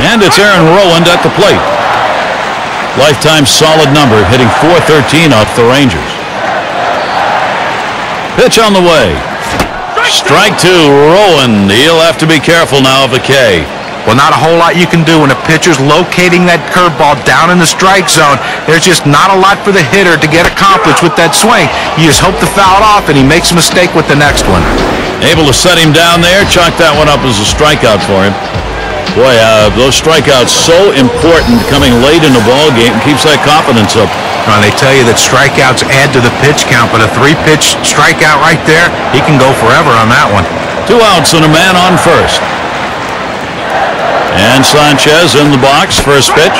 And it's Aaron Rowand at the plate. Lifetime solid number, hitting .413 off the Rangers. Pitch on the way. Strike two, Rowand. He'll have to be careful now of a K. Well, not a whole lot you can do when a pitcher's locating that curveball down in the strike zone. There's just not a lot for the hitter to get accomplished with that swing. You just hope to foul it off, and he makes a mistake with the next one. Able to set him down there, chalk that one up as a strikeout for him. Boy, those strikeouts so important coming late in the ball game. Keeps that confidence up. They tell you that strikeouts add to the pitch count, but a 3-pitch strikeout right there, he can go forever on that one. 2 outs and a man on first. And Sanchez in the box, first pitch.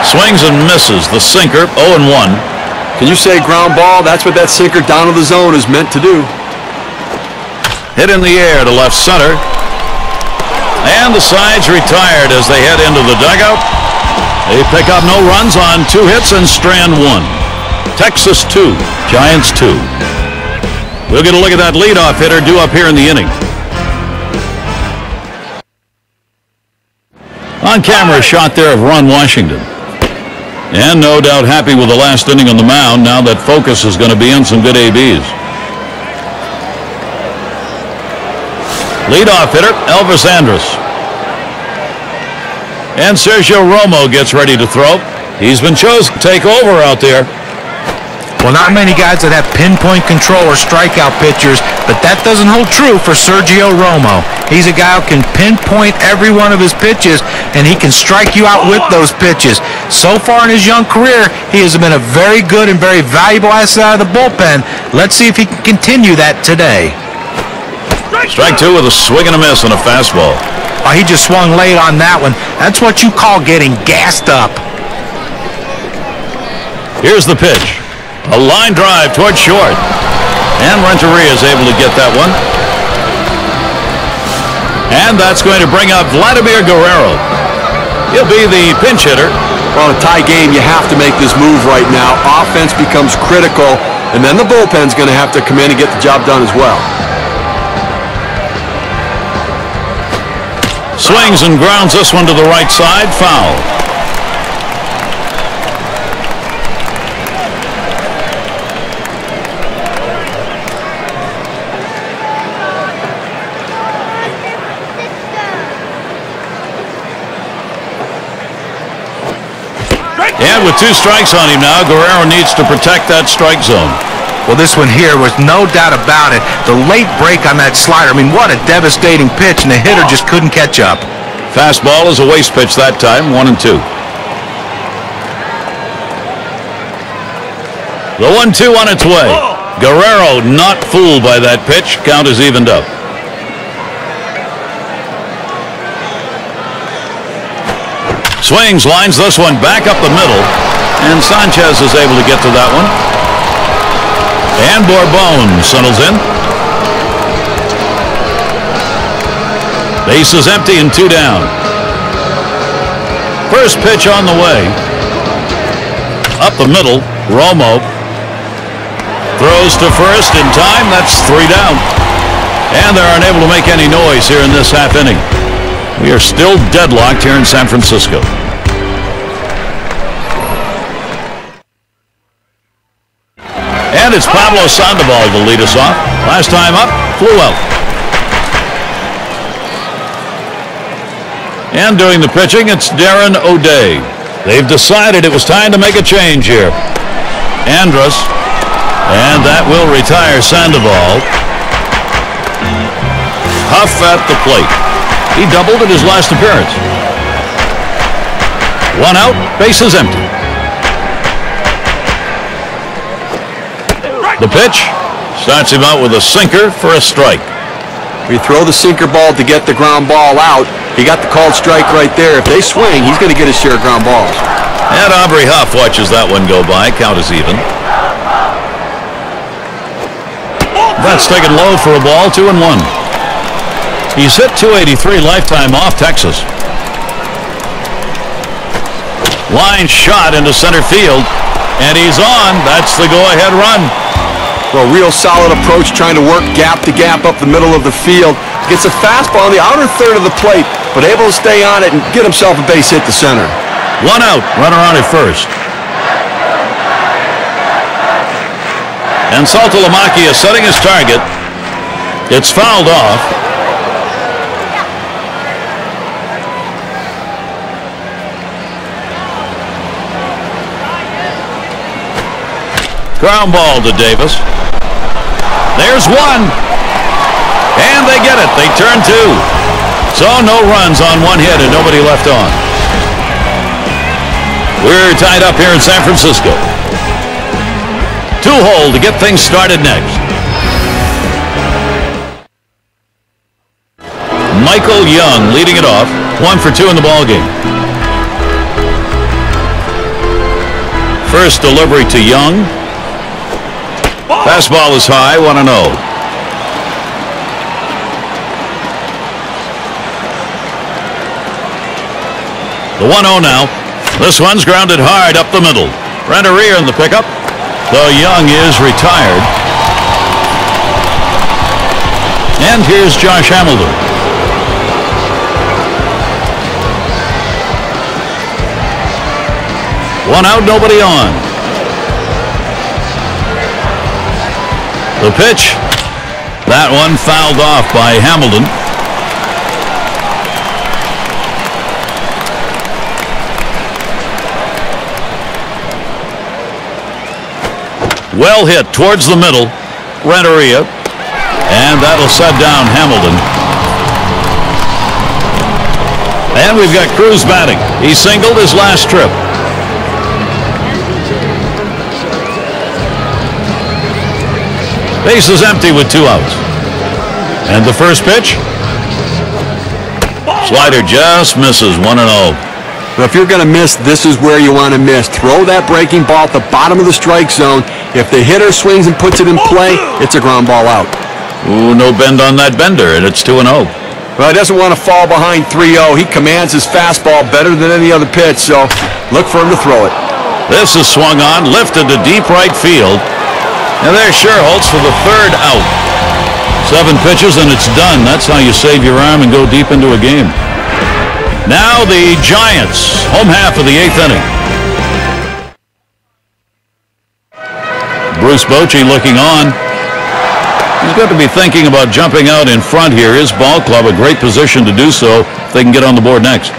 Swings and misses, the sinker, 0-1. Can you say ground ball? That's what that sinker down to the zone is meant to do. Hit in the air to left center. And the sides retired as they head into the dugout. They pick up no runs on 2 hits and strand 1. Texas 2, Giants 2. We'll get a look at that leadoff hitter due up here in the inning. On camera, a shot there of Ron Washington. And no doubt happy with the last inning on the mound now that focus is going to be on some good ABs. Leadoff hitter, Elvis Andrus. And Sergio Romo gets ready to throw. He's been chosen to take over out there. Well, not many guys that have pinpoint control or strikeout pitchers, but that doesn't hold true for Sergio Romo. He's a guy who can pinpoint every one of his pitches, and he can strike you out with those pitches. So far in his young career, he has been a very good and very valuable asset out of the bullpen. Let's see if he can continue that today. Strike 2 with a swing and a miss on a fastball. Oh, he just swung late on that one. That's what you call getting gassed up. Here's the pitch. A line drive towards short. And Renteria is able to get that one. And that's going to bring up Vladimir Guerrero. He'll be the pinch hitter. Well, in a tie game, you have to make this move right now. Offense becomes critical, and then the bullpen's going to have to come in and get the job done as well. Swings and grounds this one to the right side. Foul. And with 2 strikes on him now, Guerrero needs to protect that strike zone. Well, this one here was no doubt about it. The late break on that slider, I mean, what a devastating pitch, and the hitter just couldn't catch up. Fastball is a waste pitch that time, 1-2. The 1-2 on its way. Guerrero not fooled by that pitch. Count is evened up. Swings, lines this one back up the middle, and Sanchez is able to get to that one. And Bourbon settles in. Base is empty and 2 down. First pitch on the way. Up the middle, Romo throws to first in time. That's 3 down. And they're unable to make any noise here in this half inning. We are still deadlocked here in San Francisco. And it's Pablo Sandoval to lead us off. Last time up, flew out. And doing the pitching, it's Darren O'Day. They've decided it was time to make a change here. Andrus, and that will retire Sandoval. Huff at the plate. He doubled at his last appearance. One out, bases empty. The pitch starts him out with a sinker for a strike. If you throw the sinker ball to get the ground ball out, he got the called strike right there. If they swing, he's going to get his share of ground balls. And Aubrey Huff watches that one go by. Count is even. That's taken low for a ball, 2-1. He's hit .283 lifetime off Texas. Line shot into center field, and he's on. That's the go-ahead run. Well, real solid approach, trying to work gap to gap up the middle of the field. Gets a fastball on the outer third of the plate, but able to stay on it and get himself a base hit to center. One out, runner on at first. And Saltalamacchia setting his target. It's fouled off. Ground ball to Davis. There's one. And they get it. They turn two. So no runs on one hit and nobody left on. We're tied up here in San Francisco. 2-hole to get things started next. Michael Young leading it off. 1 for 2 in the ballgame. First delivery to Young. Fastball is high, 1-0. The 1-0 now. This one's grounded hard up the middle. Renteria in the pickup. Though Young is retired. And here's Josh Hamilton. One out, nobody on. The pitch. That one fouled off by Hamilton. Well hit towards the middle. Renteria. And that'll set down Hamilton. And we've got Cruz batting. He singled his last trip. Base is empty with 2 outs. And the first pitch. Slider just misses. 1-0. But if you're going to miss, this is where you want to miss. Throw that breaking ball at the bottom of the strike zone. If the hitter swings and puts it in play, it's a ground ball out. Ooh, no bend on that bender, and it's 2-0. Well, he doesn't want to fall behind 3-0. He commands his fastball better than any other pitch, so look for him to throw it. This is swung on, lifted to deep right field. And there's Scherholtz for the 3rd out. 7 pitches and it's done. That's how you save your arm and go deep into a game. Now the Giants, home half of the 8th inning. Bruce Bochy looking on. He's got to be thinking about jumping out in front here. His ball club, a great position to do so if they can get on the board next.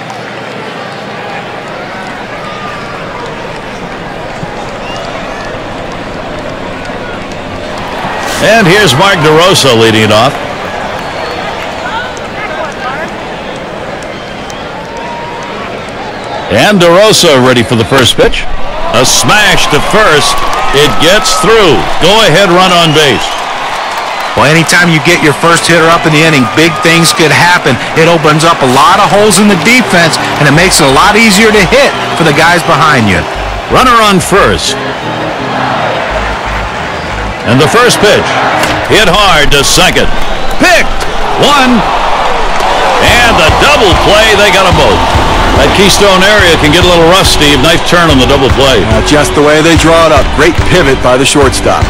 And here's Mark DeRosa leading it off. And DeRosa ready for the first pitch. A smash to first. It gets through. Go-ahead run on base. Well, anytime you get your first hitter up in the inning, big things could happen. It opens up a lot of holes in the defense, and it makes it a lot easier to hit for the guys behind you. Runner on first. And the first pitch, hit hard to second. Picked. 1. And the double play, they got them both. That Keystone area can get a little rough, Steve. Nice turn on the double play. Just the way they draw it up. Great pivot by the shortstop.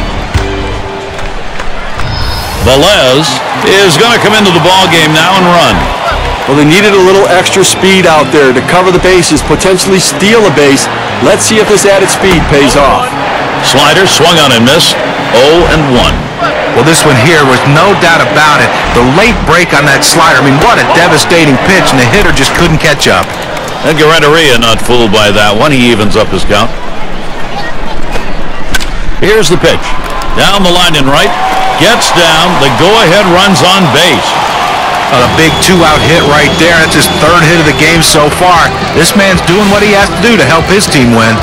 Velez is going to come into the ball game now and run. Well, they needed a little extra speed out there to cover the bases, potentially steal a base. Let's see if this added speed pays off. Slider swung on and missed. 0-1. Well, this one here was no doubt about it. The late break on that slider. I mean, what a devastating pitch, and the hitter just couldn't catch up. Edgar Renteria not fooled by that one. He evens up his count. Here's the pitch. Down the line and right. Gets down. The go-ahead runs on base. A big 2-out hit right there. That's his third hit of the game so far. This man's doing what he has to do to help his team win.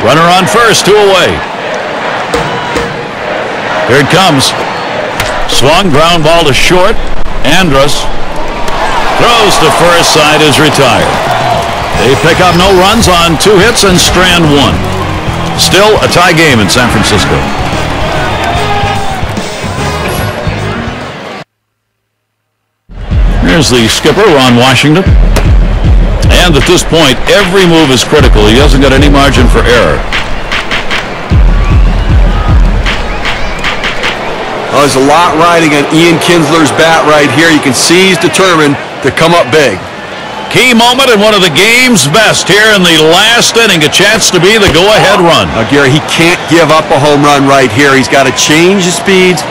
Runner on first, 2 away. Here it comes. Swung, ground ball to short. Andrus throws to first, side is retired. They pick up no runs on 2 hits and strand 1. Still a tie game in San Francisco. Here's the skipper, Ron Washington. And at this point, every move is critical. He hasn't got any margin for error. Well, there's a lot riding on Ian Kinsler's bat right here. You can see he's determined to come up big. Key moment and one of the game's best here in the last inning. A chance to be the go-ahead run. Now, Gary, he can't give up a home run right here. He's got to change the speeds.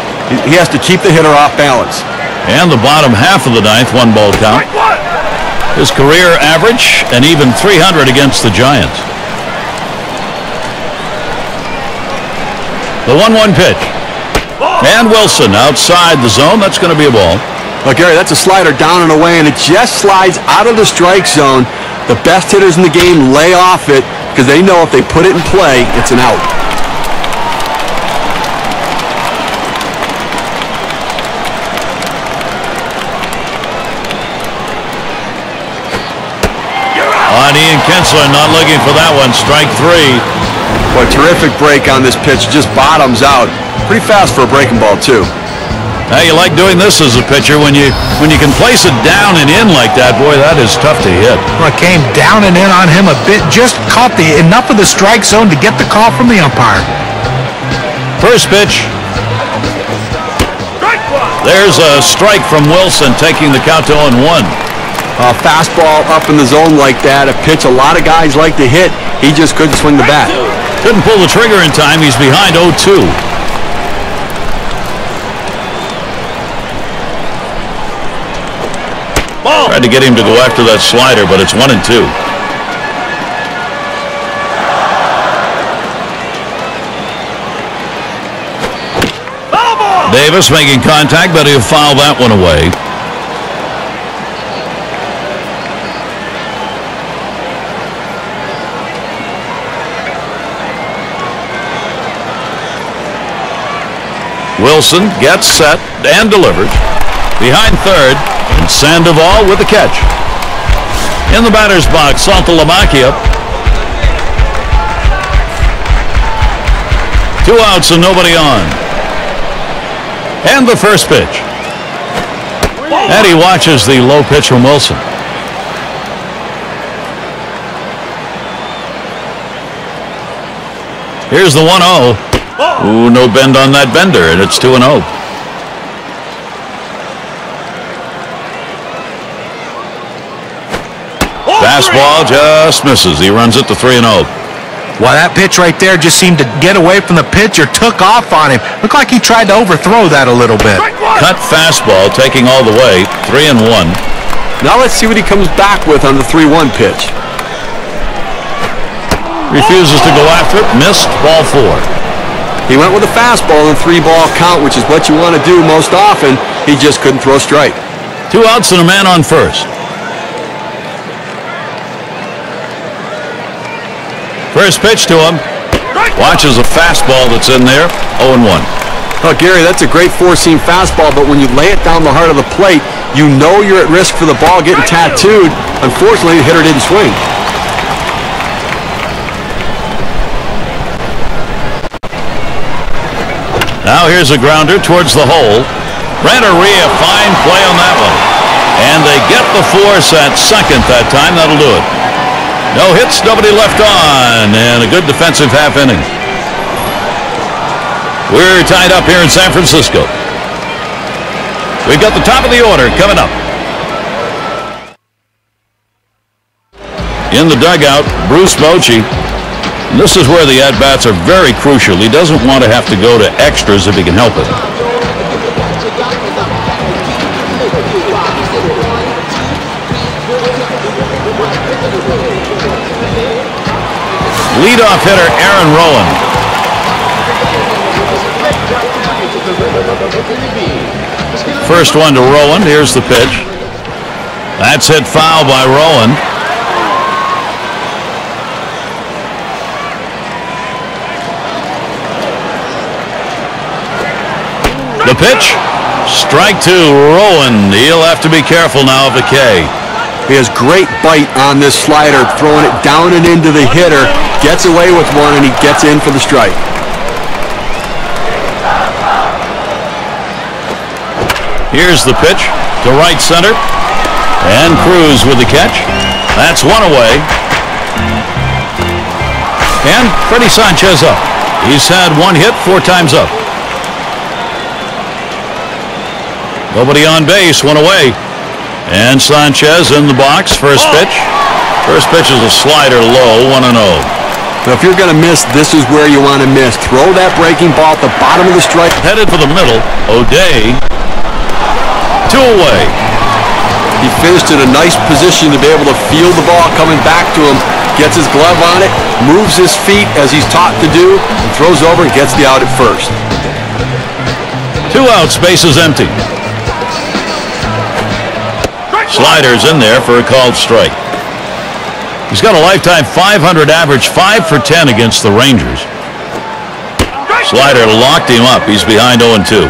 He has to keep the hitter off balance. And the bottom half of the ninth, 1-ball count. His career average, an even 300 against the Giants. The 1-1 pitch. And Wilson outside the zone. That's going to be a ball. Well, Gary, that's a slider down and away, and it just slides out of the strike zone. The best hitters in the game lay off it because they know if they put it in play, it's an out. On Ian Kinsler, not looking for that one. Strike 3. Boy, terrific break on this pitch. Just bottoms out. Pretty fast for a breaking ball, too. Now, you like doing this as a pitcher when you can place it down and in like that. Boy, that is tough to hit. Well, it came down and in on him a bit. Just caught enough of the strike zone to get the call from the umpire. First pitch. There's a strike from Wilson, taking the count to 0-1. A fastball up in the zone like that, a pitch a lot of guys like to hit. He just couldn't swing the bat. Couldn't pull the trigger in time. He's behind 0-2. Tried to get him to go after that slider, but it's 1-2. Davis making contact, but he'll foul that one away. Wilson gets set and delivered. Behind third, and Sandoval with the catch. In the batter's box, Saltalamacchia. 2 outs and nobody on. And the first pitch. And he watches the low pitch from Wilson. Here's the 1-0. Ooh, no bend on that bender, and it's 2-0. Fastball just misses. He runs it to 3-0. Well, that pitch right there just seemed to get away from the pitcher, took off on him. Looked like he tried to overthrow that a little bit. Cut fastball, taking all the way, 3-1. Now let's see what he comes back with on the 3-1 pitch. Refuses to go after it, missed, ball 4. He went with a fastball and 3-ball count, which is what you want to do most often. He just couldn't throw strike. 2 outs and a man on first. First pitch to him. Watches a fastball that's in there. 0-1. Oh, Gary, that's a great four-seam fastball, but when you lay it down the heart of the plate, you know you're at risk for the ball getting tattooed. Unfortunately, the hitter didn't swing. Now here's a grounder towards the hole. Renteria, fine play on that one. And they get the force at second that time. That'll do it. No hits, nobody left on, and a good defensive half inning. We're tied up here in San Francisco. We've got the top of the order coming up. In the dugout, Bruce Bochy. This is where the at-bats are very crucial. He doesn't want to have to go to extras if he can help it. leadoff hitter Aaron Rowan. First one to Rowan. Here's the pitch. That's hit foul by Rowan. The pitch. Strike two. Rowan. He'll have to be careful now of a K. He has great bite on this slider, throwing it down and into the hitter. Gets away with one, and he gets in for the strike. Here's the pitch to right center. And Cruz with the catch. That's one away. And Freddie Sanchez up. He's had one hit 4 times up. Nobody on base, one away. And Sanchez in the box. First pitch. First pitch is a slider low, 1-0. Now, if you're going to miss, this is where you want to miss. Throw that breaking ball at the bottom of the strike. Headed for the middle. O'Day. 2 away. He finished in a nice position to be able to feel the ball coming back to him. Gets his glove on it, moves his feet as he's taught to do, and throws over and gets the out at first. 2 outs, bases empty. Slider's in there for a called strike. He's got a lifetime .500 average, 5 for 10 against the Rangers. Slider locked him up. He's behind 0-2.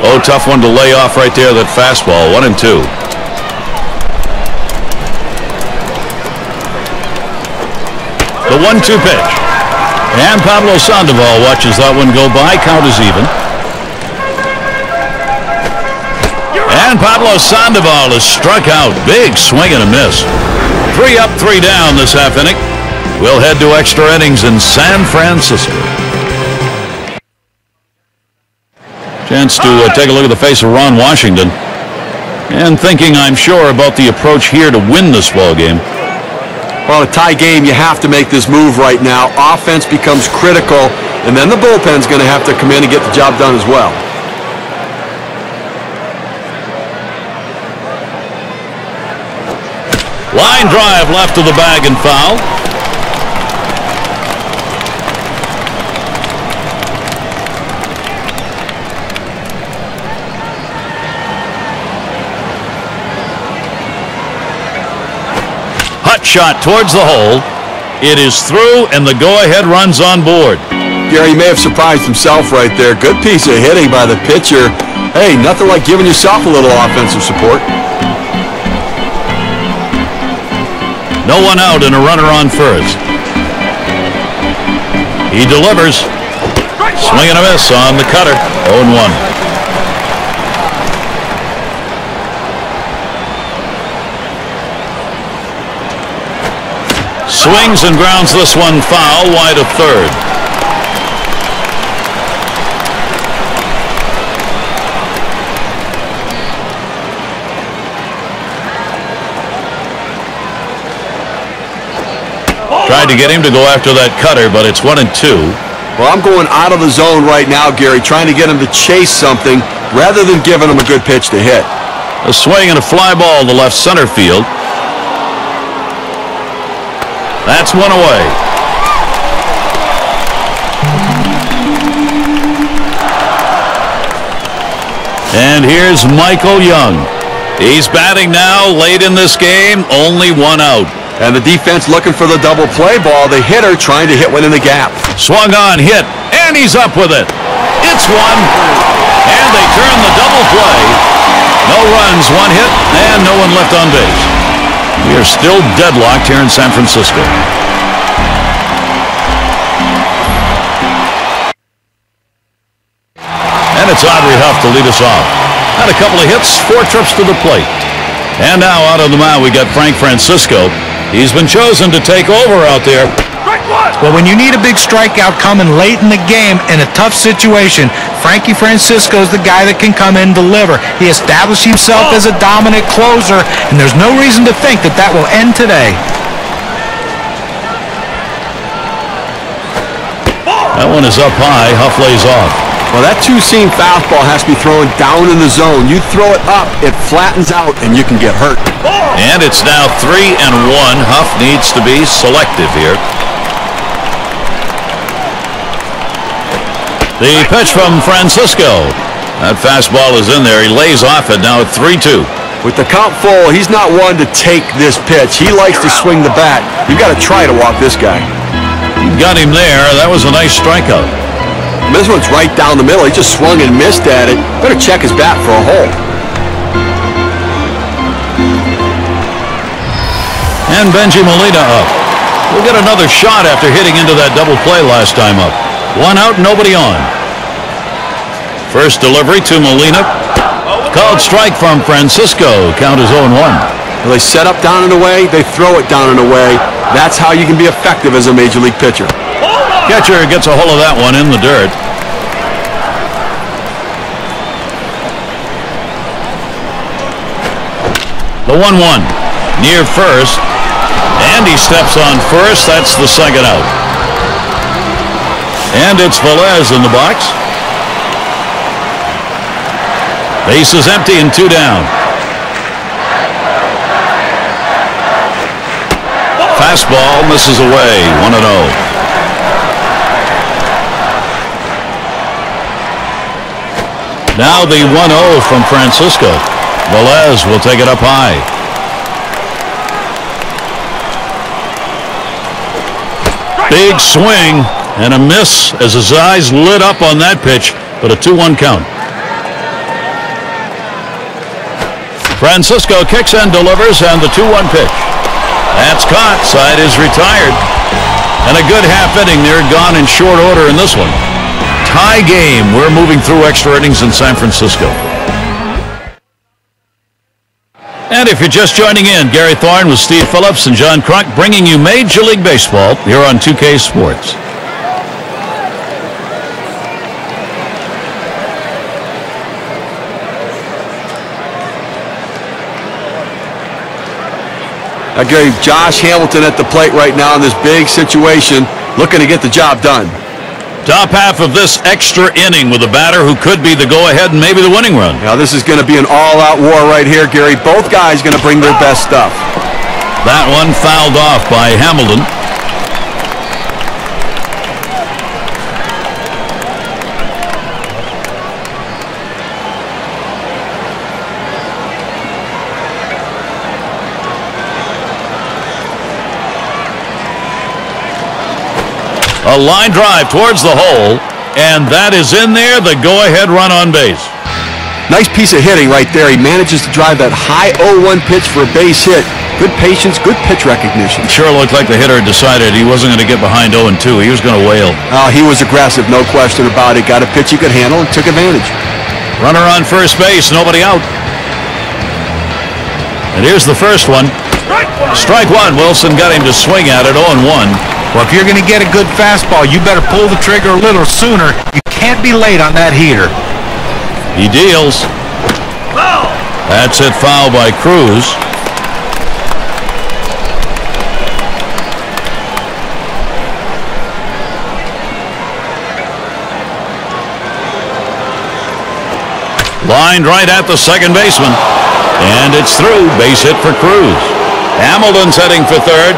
Oh, tough one to lay off right there, that fastball, 1-2. The 1-2 pitch. And Pablo Sandoval watches that one go by. Count is even. And Pablo Sandoval is struck out. Big swing and a miss. 3 up, 3 down this half inning. We'll head to extra innings in San Francisco. Chance to take a look at the face of Ron Washington. And thinking, I'm sure, about the approach here to win this ball game. Well, a tie game, you have to make this move right now. Offense becomes critical, and then the bullpen's going to have to come in and get the job done as well. Line drive left of the bag and foul. Shot towards the hole. It is through, and the go-ahead runs on board. Gary may have surprised himself right there. Good piece of hitting by the pitcher. Hey, nothing like giving yourself a little offensive support. No one out and a runner on first. He delivers. Swing and a miss on the cutter. 0-1. Swings and grounds this one foul, wide of third. Tried to get him to go after that cutter, but it's 1-2. Well, I'm going out of the zone right now, Gary, trying to get him to chase something rather than giving him a good pitch to hit. A swing and a fly ball to left center field. That's one away. And here's Michael Young. He's batting now late in this game, only 1 out. And the defense looking for the double play ball. The hitter trying to hit one in the gap. Swung on, hit, and he's up with it. It's one. And they turn the double play. No runs, 1 hit, and no one left on base. We are still deadlocked here in San Francisco. And it's Audrey Huff to lead us off. Had a couple of hits, 4 trips to the plate. And now out on the mound we got Frank Francisco. He's been chosen to take over out there. Well, when you need a big strikeout coming late in the game in a tough situation, Frankie Francisco is the guy that can come in and deliver. He established himself as a dominant closer, and there's no reason to think that that will end today. That one is up high. Huff lays off. Well, that two-seam fastball has to be thrown down in the zone. You throw it up, it flattens out, and you can get hurt. And it's now 3-1. Huff needs to be selective here. The pitch from Francisco. That fastball is in there. He lays off it now at 3-2. With the count full, he's not one to take this pitch. He likes to swing the bat. You've got to try to walk this guy. Got him there. That was a nice strikeout. This one's right down the middle. He just swung and missed at it. Better check his bat for a hole. And Benji Molina up. We'll get another shot after hitting into that double play last time up. 1 out, nobody on. First delivery to Molina. Called strike from Francisco. Count is 0-1. Well, they set up down and away. They throw it down and away. That's how you can be effective as a major league pitcher. Catcher gets a hold of that one in the dirt. The 1-1 near first, and he steps on first. That's the second out. And it's Velez in the box. Base is empty and 2 down. Fastball misses away. 1-0. Now the 1-0 from Francisco. Velez will take it up high. Big swing and a miss as his eyes lit up on that pitch, but a 2-1 count. Francisco kicks and delivers, and the 2-1 pitch. That's caught. Side is retired. And a good half inning there, gone in short order in this one. Tie game. We're moving through extra innings in San Francisco. And if you're just joining in, Gary Thorne with Steve Phillips and John Krunk bringing you Major League Baseball here on 2K Sports. Gary, Josh Hamilton at the plate right now in this big situation, looking to get the job done. Top half of this extra inning with a batter who could be the go-ahead and maybe the winning run. Now this is going to be an all-out war right here, Gary. Both guys going to bring their best stuff. That one fouled off by Hamilton. A line drive towards the hole, and that is in there, the go-ahead run on base. Nice piece of hitting right there. He manages to drive that high 0-1 pitch for a base hit. Good patience, good pitch recognition. Sure looked like the hitter decided he wasn't going to get behind 0-2. He was going to wail. He was aggressive, no question about it. Got a pitch he could handle and took advantage. Runner on first base, nobody out. And here's the first one. Strike one. Wilson got him to swing at it 0-1. Well, if you're going to get a good fastball, you better pull the trigger a little sooner. You can't be late on that heater. He deals. That's it, foul by Cruz. Lined right at the second baseman. And it's through. Base hit for Cruz. Hamilton's heading for third.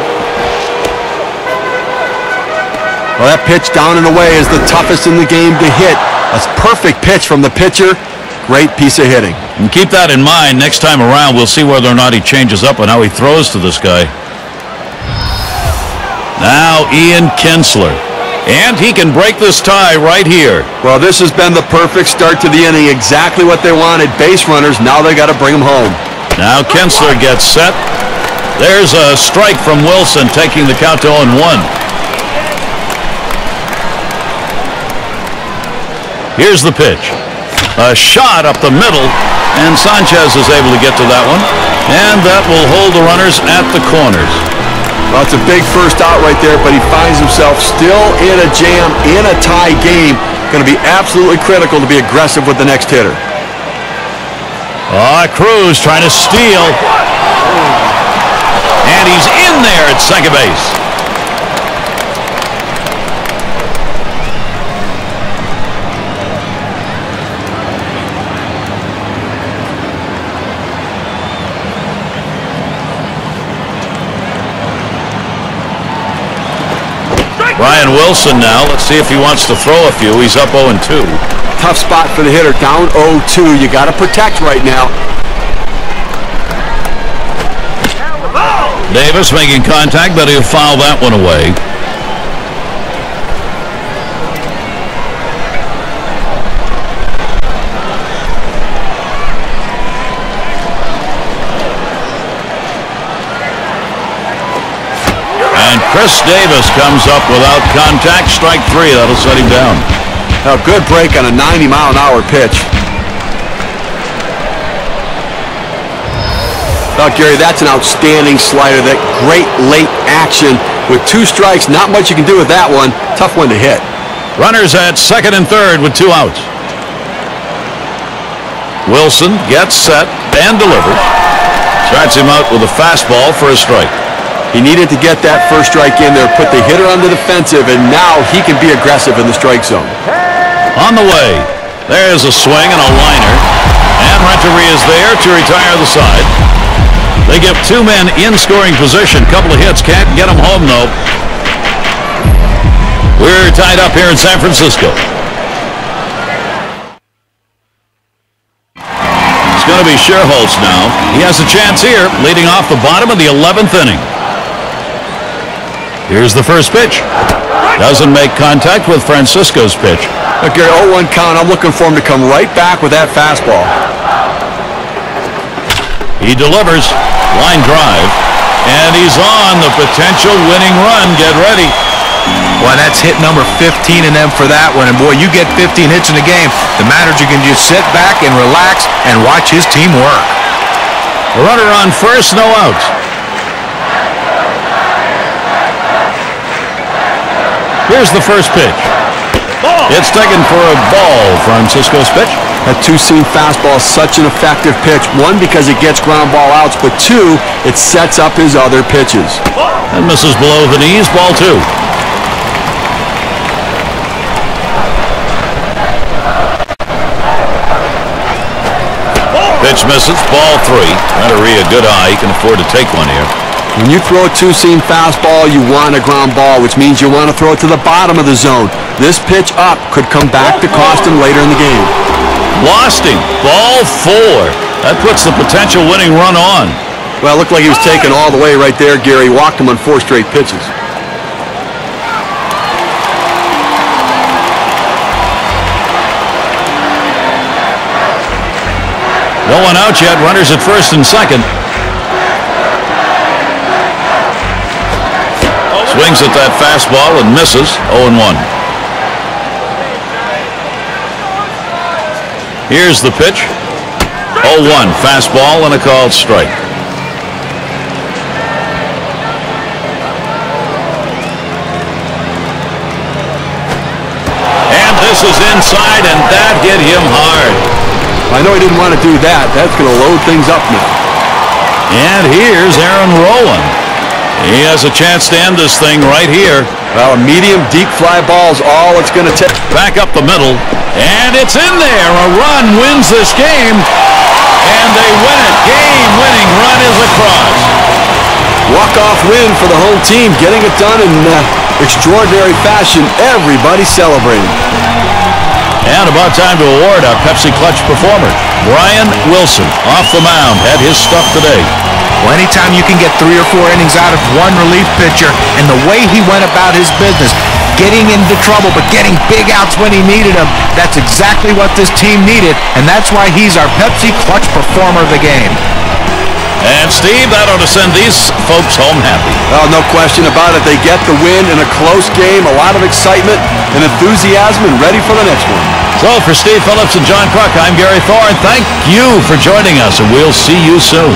Well, that pitch down and away is the toughest in the game to hit. That's perfect pitch from the pitcher. Great piece of hitting. And keep that in mind. Next time around, we'll see whether or not he changes up on how he throws to this guy. Now Ian Kinsler. And he can break this tie right here. Well, this has been the perfect start to the inning. Exactly what they wanted. Base runners. Now they got to bring them home. Now Kinsler gets set. There's a strike from Wilson, taking the count to 0-1. Here's the pitch. A shot up the middle, and Sanchez is able to get to that one, and that will hold the runners at the corners. Well, it's a big first out right there, but he finds himself still in a jam, in a tie game. Going to be absolutely critical to be aggressive with the next hitter. Cruz trying to steal, and he's in there at second base. Brian Wilson now. Let's see if he wants to throw a few. He's up 0-2. Tough spot for the hitter. Down 0-2. You got to protect right now. Davis making contact, but he'll foul that one away. And Chris Davis comes up without contact. Strike 3. That'll set him down. A good break on a 90-mile-an-hour pitch. Oh, Gary, that's an outstanding slider. That great late action with 2 strikes. Not much you can do with that one. Tough one to hit. Runners at second and third with 2 outs. Wilson gets set and delivers. Starts him out with a fastball for a strike. He needed to get that first strike in there, put the hitter on the defensive, and now he can be aggressive in the strike zone. On the way, there's a swing and a liner, and Renteria is there to retire the side. They give 2 men in scoring position. Couple of hits, can't get them home though. We're tied up here in San Francisco. It's going to be Scherholz now. He has a chance here, leading off the bottom of the 11th inning. Here's the first pitch. Doesn't make contact with Francisco's pitch. Okay, 0-1 count. I'm looking for him to come right back with that fastball. He delivers. Line drive. And he's on the potential winning run. Get ready. Well, that's hit number 15 in them for that one. And boy, you get 15 hits in a game. The matter is you can just sit back and relax and watch his team work. A runner on first, no outs. Here's the first pitch. It's taken for a ball, Francisco's pitch. That 2-seam fastball is such an effective pitch. 1, because it gets ground ball outs, but 2, it sets up his other pitches. And misses below the knees, ball 2. Pitch misses, ball 3. Renteria, good eye. He can afford to take one here. When you throw a 2-seam fastball, you want a ground ball, which means you want to throw it to the bottom of the zone. This pitch up could come back to cost him later in the game. Lost him. Ball 4. That puts the potential winning run on. Well, it looked like he was taken all the way right there, Gary. Walked him on 4 straight pitches. No one out yet. Runners at first and second. Swings at that fastball and misses. 0-1. Here's the pitch. 0-1. Fastball and a called strike. And this is inside, and that hit him hard. I know he didn't want to do that. That's going to load things up now. And here's Aaron Rowland. He has a chance to end this thing right here. Well, a medium deep fly ball is all it's going to take. Back up the middle, and it's in there. A run wins this game, and they win it. Game-winning run is across. Walk-off win for the home team, getting it done in extraordinary fashion. Everybody celebrating. And about time to award our Pepsi Clutch performer. Brian Wilson, off the mound, had his stuff today. Well, anytime you can get 3 or 4 innings out of one relief pitcher, and the way he went about his business, getting into trouble but getting big outs when he needed them, that's exactly what this team needed, and that's why he's our Pepsi Clutch performer of the game. And Steve, that ought to send these folks home happy. Oh, no question about it. They get the win in a close game, a lot of excitement and enthusiasm, and ready for the next one. So for Steve Phillips and John Kruk, I'm Gary Thorne. Thank you for joining us, and we'll see you soon.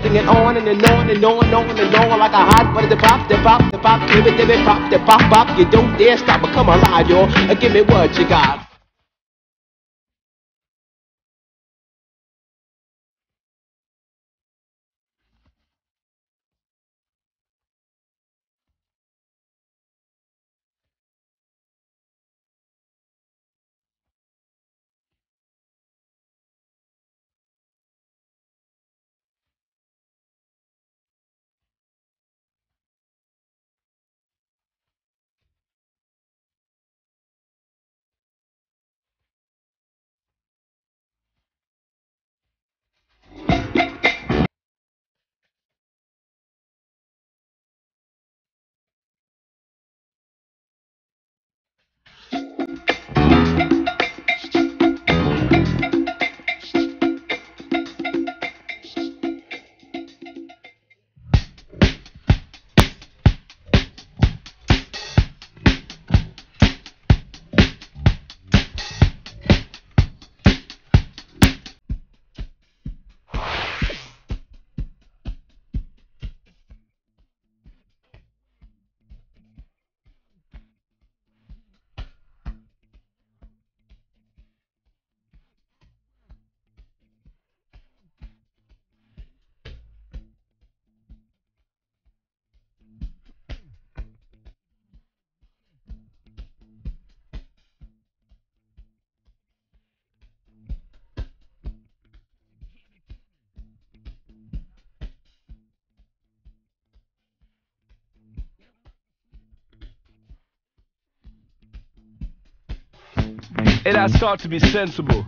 sing it on and on and on and on and on like a hot butter. The pop, give it, pop, the pop. You don't dare stop, but come alive, y'all. Give me what you got. And I start to be sensible.